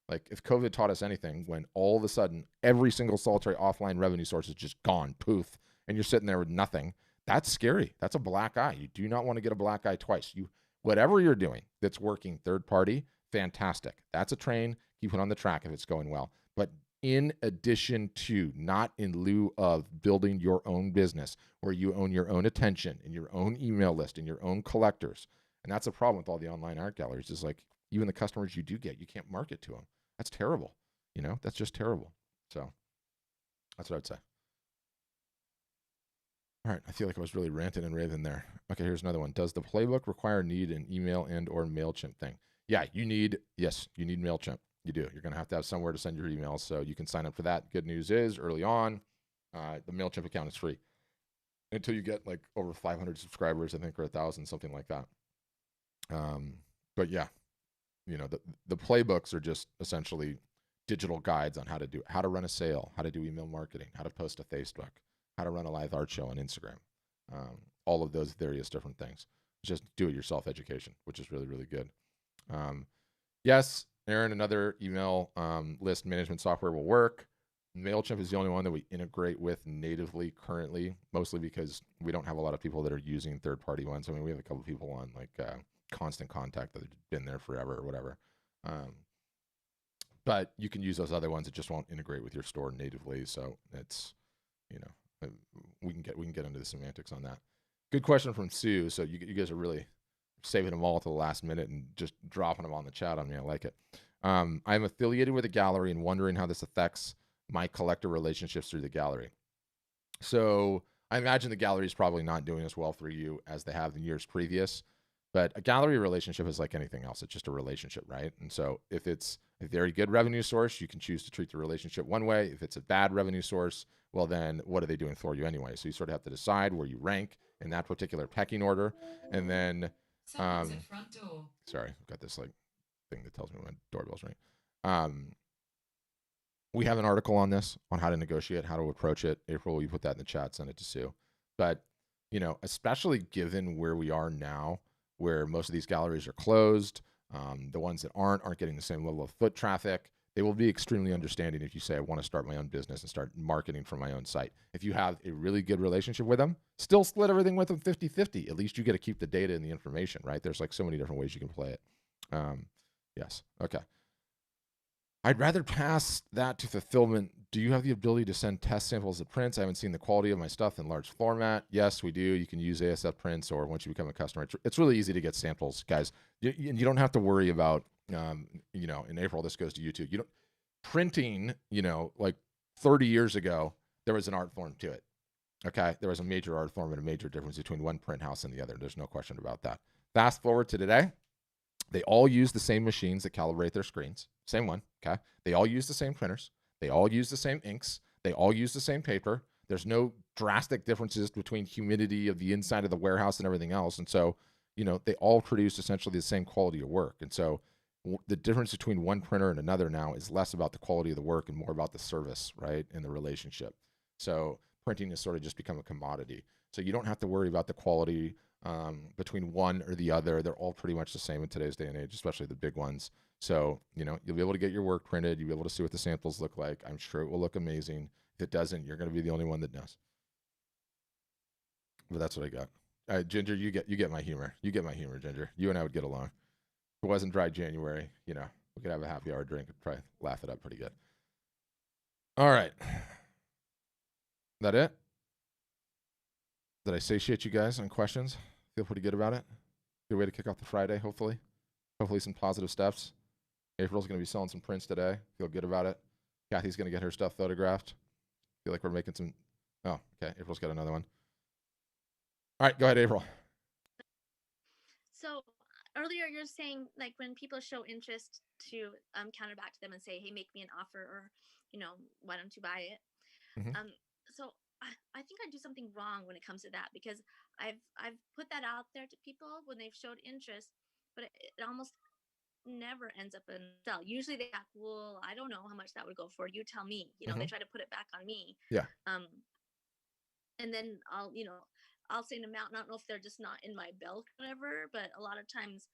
Like, if COVID taught us anything, when all of a sudden every single solitary offline revenue source is just gone, poof, and you're sitting there with nothing, that's scary. That's a black eye. You do not want to get a black eye twice. Whatever you're doing that's working third party, fantastic. That's a train. Keep it on the track if it's going well. But in addition to, not in lieu of, building your own business where you own your own attention and your own email list and your own collectors. And that's a problem with all the online art galleries, is like, even the customers you do get, you can't market to them. That's terrible. You know, that's just terrible. So that's what I'd say. All right, I feel like I was really ranting and raving there. Okay, here's another one. Does the playbook require need an email and or MailChimp thing? Yeah, you need MailChimp. You do. You're going to have somewhere to send your emails, so you can sign up for that. Good news is, early on, the MailChimp account is free until you get like over 500 subscribers, I think, or 1,000, something like that. But yeah, you know, the playbooks are just essentially digital guides on how to do it, how to run a sale, how to do email marketing, how to post to Facebook, how to run a live art show on Instagram, all of those various different things. Just do-it-yourself education, which is really, really good. Yes, Aaron, another email list management software will work. MailChimp is the only one that we integrate with natively currently, mostly because we don't have a lot of people that are using third-party ones. I mean, we have a couple people on like Constant Contact that have been there forever or whatever. But you can use those other ones that just won't integrate with your store natively. So it's, you know, we can get into the semantics on that. Good question from Sue. So you guys are really saving them all to the last minute and just dropping them on the chat on me. I like it. I'm affiliated with a gallery and wondering how this affects my collector relationships through the gallery. So I imagine the gallery is probably not doing as well for you as they have in years previous. But a gallery relationship is like anything else. It's just a relationship, right? And so if it's a very good revenue source, you can choose to treat the relationship one way. If it's a bad revenue source, well, then what are they doing for you anyway? So you sort of have to decide where you rank in that particular pecking order. And then, Someone's at front door. sorry, I've got this like thing that tells me when doorbell's ring. We have an article on this, on how to negotiate, how to approach it. April, will you put that in the chat, send it to Sue. But, especially given where we are now, where most of these galleries are closed, the ones that aren't getting the same level of foot traffic. They will be extremely understanding if you say, I want to start my own business and start marketing for my own site. If you have a really good relationship with them, still split everything with them 50-50. At least you get to keep the data and the information, right? There's like so many different ways you can play it. Yes. Okay. I'd rather pass that to fulfillment. Do you have the ability to send test samples of prints? I haven't seen the quality of my stuff in large format. Yes, we do. You can use ASF prints, or once you become a customer, it's really easy to get samples, guys. You don't have to worry about, in April, this goes to YouTube. You don't printing, like 30 years ago, there was an art form to it. Okay. There was a major art form and a major difference between one print house and the other. There's no question about that. Fast forward to today. They all use the same machines that calibrate their screens. Same one, okay? They all use the same printers. They all use the same inks. They all use the same paper. There's no drastic differences between humidity of the inside of the warehouse and everything else. And so, they all produce essentially the same quality of work. And so the difference between one printer and another now is less about the quality of the work and more about the service, right, and the relationship. So printing has sort of just become a commodity. So you don't have to worry about the quality between one or the other. They're all pretty much the same in today's day and age, especially the big ones. So, you'll be able to get your work printed. You'll be able to see what the samples look like. I'm sure it will look amazing. If it doesn't, you're going to be the only one that knows. But that's what I got. Ginger, you get my humor. You get my humor, Ginger. You and I would get along. If it wasn't dry January, we could have a happy hour drink and probably laugh it up pretty good. All right. That it? Did I satiate you guys on questions? Feel pretty good about it? Good way to kick off the Friday, hopefully. Hopefully some positive steps. April's going to be selling some prints today. Feel good about it. Kathy's going to get her stuff photographed. Feel like we're making some... Oh, okay. April's got another one. All right, go ahead, April. So earlier you're saying, like, when people show interest, to counter back to them and say, hey, make me an offer, or, why don't you buy it? Mhm. So I think I do something wrong when it comes to that, because I've put that out there to people when they've showed interest, but it almost never ends up in sell. Usually they ask, well, I don't know how much that would go for. You tell me. They try to put it back on me. Yeah. And then I'll say an amount. And I don't know if they're just not in my belt, or whatever. But a lot of times,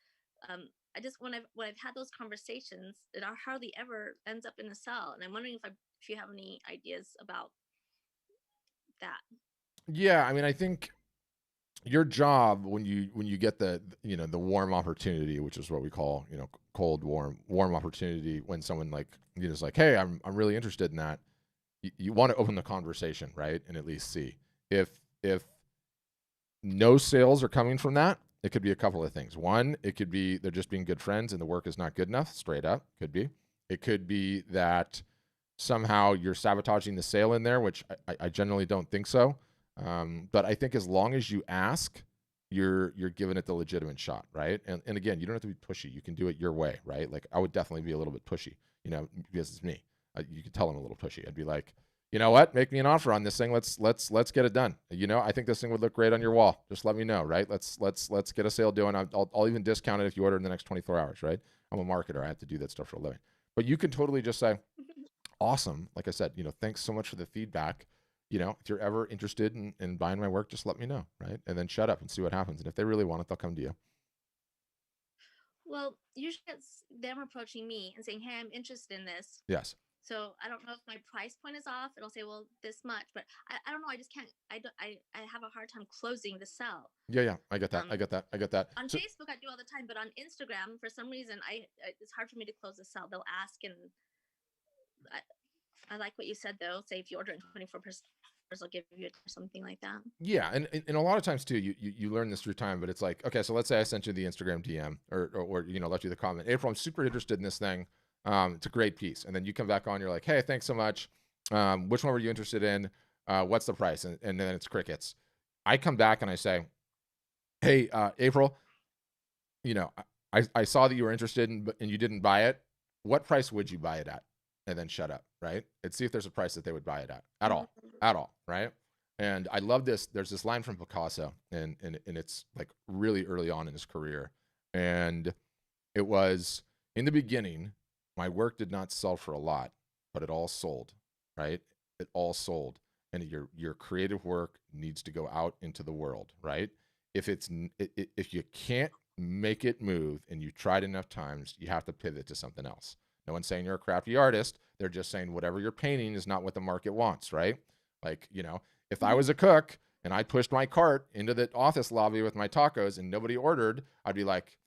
I just when I've had those conversations, it hardly ever ends up in a sell. And I'm wondering if you have any ideas about that. Yeah, I mean, I think your job when you get the the warm opportunity, which is what we call cold warm opportunity, when someone is like, hey, I'm really interested in that. You want to open the conversation, right, and at least see if no sales are coming from that. It could be a couple of things. One, it could be they're just being good friends and the work is not good enough. Straight up, could be. It could be that somehow you're sabotaging the sale in there, which I generally don't think so. But I think as long as you ask, you're giving it the legitimate shot, right? And again, you don't have to be pushy. You can do it your way, right? Like I would definitely be a little bit pushy, because it's me. You could tell I'm a little pushy. I'd be like, you know what? Make me an offer on this thing. Let's get it done. I think this thing would look great on your wall. Just let me know, right? Let's get a sale doing. I'll even discount it if you order in the next 24 hours, right? I'm a marketer. I have to do that stuff for a living. But you can totally just say, awesome. Like I said, thanks so much for the feedback. If you're ever interested in buying my work, just let me know, right? And then shut up and see what happens. And if they really want it, they'll come to you. Well, usually it's them approaching me and saying, hey, I'm interested in this. Yes. So I don't know if my price point is off. It'll say, well, this much, but I don't know. I just can't. I have a hard time closing the sell. Yeah. I get that. I get that. On Facebook, I do all the time, but on Instagram, for some reason, it's hard for me to close the sell. They'll ask, and I like what you said, though. Say if you order in 24%, I'll give you something like that. Yeah, and a lot of times too, you learn this through time. But it's like, okay, so let's say I sent you the Instagram DM or left you the comment. April, I'm super interested in this thing. It's a great piece. And then you come back on, you're like, hey, thanks so much. Which one were you interested in? What's the price? And then it's crickets. I come back and I say, hey, April, you know, I saw that you were interested in, and you didn't buy it. What price would you buy it at? And then shut up, right? And see if there's a price that they would buy it at all, right? And I love this. There's this line from Picasso, and it's like really early on in his career. And it was, in the beginning, my work did not sell for a lot, but it all sold, right? It all sold. And your creative work needs to go out into the world, right? If you can't make it move and you tried enough times, you have to pivot to something else. No one's saying you're a crafty artist. They're just saying whatever you're painting is not what the market wants, right? Like, you know, if I was a cook and I pushed my cart into the office lobby with my tacos and nobody ordered, I'd be like,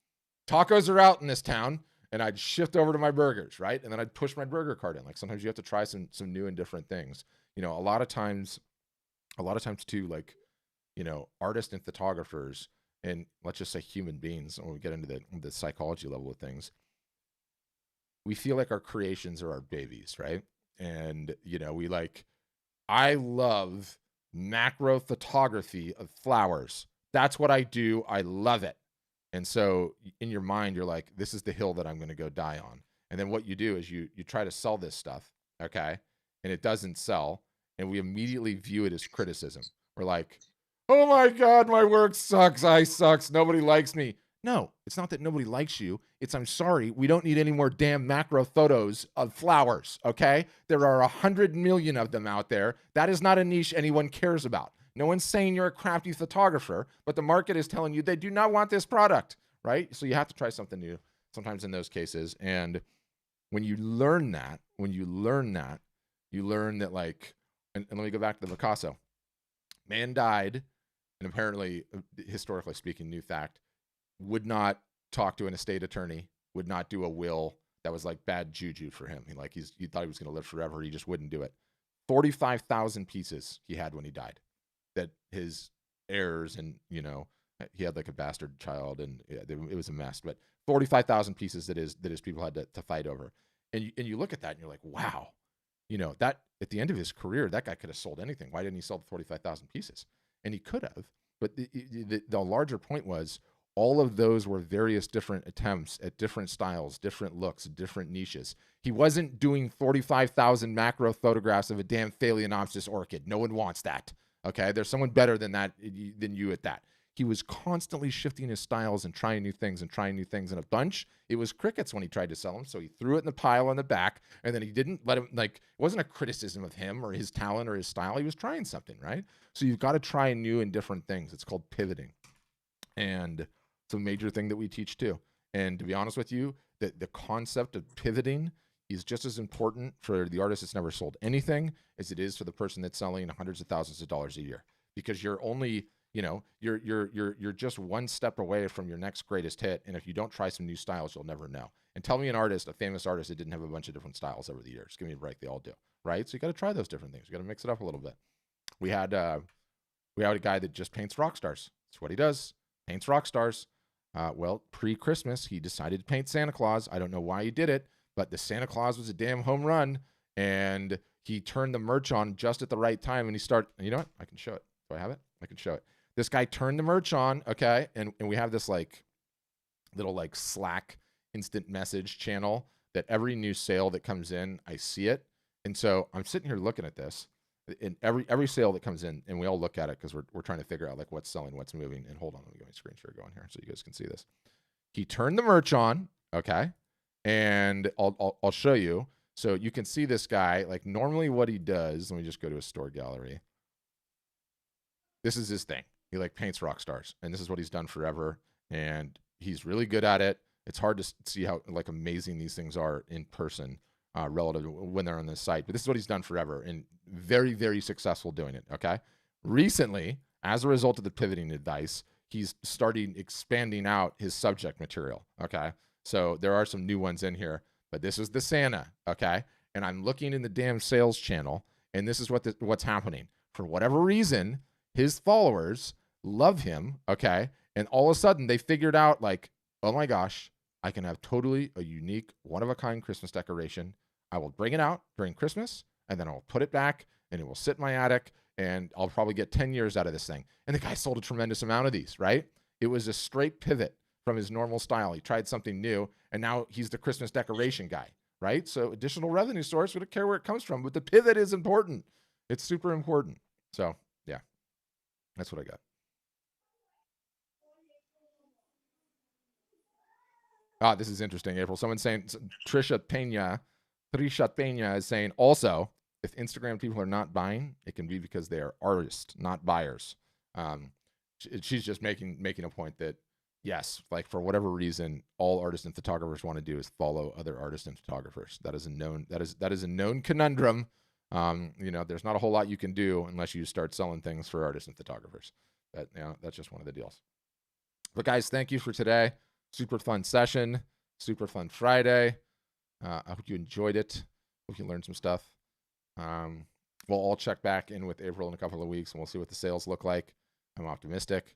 tacos are out in this town, and I'd shift over to my burgers, right? And then I'd push my burger cart in. Like, sometimes you have to try some new and different things. You know, a lot of times too, like, you know, artists and photographers, and let's just say human beings, when we get into the psychology level of things, we feel like our creations are our babies, right? And, you know, I love macro photography of flowers. That's what I do. I love it. And so in your mind, you're like, this is the hill that I'm going to go die on. And then what you do is you try to sell this stuff, okay? And it doesn't sell. And we immediately view it as criticism. We're like, oh my God, my work sucks. I sucks. Nobody likes me. No, it's not that nobody likes you. It's, I'm sorry, we don't need any more damn macro photos of flowers, okay? There are 100 million of them out there. That is not a niche anyone cares about. No one's saying you're a crafty photographer, but the market is telling you they do not want this product, right? So you have to try something new sometimes in those cases. And when you learn that, you learn that, like, and let me go back to the Picasso. Man died, and apparently, historically speaking, new fact, would not talk to an estate attorney, would not do a will. That was like bad juju for him. He thought he was going to live forever. He just wouldn't do it. 45,000 pieces he had when he died, that his heirs, and, you know, he had like a bastard child, and it was a mess. But 45,000 pieces that his people had to fight over. And you look at that and you're like, wow, you know, that at the end of his career, that guy could have sold anything. Why didn't he sell 45,000 pieces? And he could have. But the larger point was, all of those were various different attempts at different styles, different looks, different niches. He wasn't doing 45,000 macro photographs of a damn Phalaenopsis orchid. No one wants that. Okay, there's someone better than that, than you at that. He was constantly shifting his styles and trying new things in a bunch. It was crickets when he tried to sell them, so he threw it in the pile on the back, and then he didn't let him, like, it wasn't a criticism of him or his talent or his style. He was trying something, right? So you've got to try new and different things. It's called pivoting. And it's a major thing that we teach too. And to be honest with you, the concept of pivoting is just as important for the artist that's never sold anything as it is for the person that's selling hundreds of thousands of dollars a year. Because you're only, you know, you're just one step away from your next greatest hit. And if you don't try some new styles, you'll never know. And tell me an artist, a famous artist, that didn't have a bunch of different styles over the years. Give me a break. They all do, right? So you got to try those different things. You got to mix it up a little bit. We had a guy that just paints rock stars. That's what he does. Paints rock stars. Well, pre-Christmas, he decided to paint Santa Claus. I don't know why he did it, but the Santa Claus was a damn home run, and he turned the merch on just at the right time, and you know what? I can show it. Do I have it? I can show it. This guy turned the merch on, okay, and we have this, like, little, like, Slack instant message channel that every new sale that comes in, I see it. And so I'm sitting here looking at this, in every sale that comes in, and we all look at it because we're trying to figure out, like, what's selling, what's moving. And hold on, let me get my screen share going here so you guys can see this. He turned the merch on, okay, and I'll show you. So you can see this guy, like, normally what he does. Let me just go to his store gallery. This is his thing. He, like, paints rock stars, and this is what he's done forever, and he's really good at it. It's hard to see how, like, amazing these things are in person. Relative to when they're on the site, but this is what he's done forever, and very, very successful doing it. Okay. Recently, as a result of the pivoting advice, he's starting expanding out his subject material. Okay. So there are some new ones in here, but this is the Santa. Okay. And I'm looking in the damn sales channel, and this is what's happening. For whatever reason, his followers love him. Okay. And all of a sudden they figured out, like, oh my gosh, I can have totally a unique, one-of-a-kind Christmas decoration. I will bring it out during Christmas, and then I'll put it back, and it will sit in my attic, and I'll probably get 10 years out of this thing. And the guy sold a tremendous amount of these, right? It was a straight pivot from his normal style. He tried something new, and now he's the Christmas decoration guy, right? So additional revenue source, we don't care where it comes from, but the pivot is important. It's super important. So yeah, that's what I got. Ah, this is interesting, April. Someone's saying, Trisha Pena is saying, also, if Instagram people are not buying, it can be because they are artists, not buyers. She's just making a point that, yes, like for whatever reason, all artists and photographers want to do is follow other artists and photographers. That is a known conundrum. There's not a whole lot you can do unless you start selling things for artists and photographers. That's just one of the deals. But guys, thank you for today. Super fun session, super fun Friday. I hope you enjoyed it. Hope you learned some stuff. We'll all check back in with April in a couple of weeks, and we'll see what the sales look like. I'm optimistic.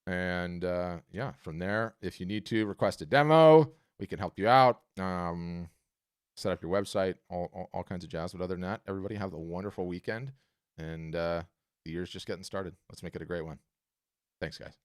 And from there, if you need to request a demo, we can help you out. Set up your website, all kinds of jazz. But other than that, everybody have a wonderful weekend. And the year's just getting started. Let's make it a great one. Thanks, guys.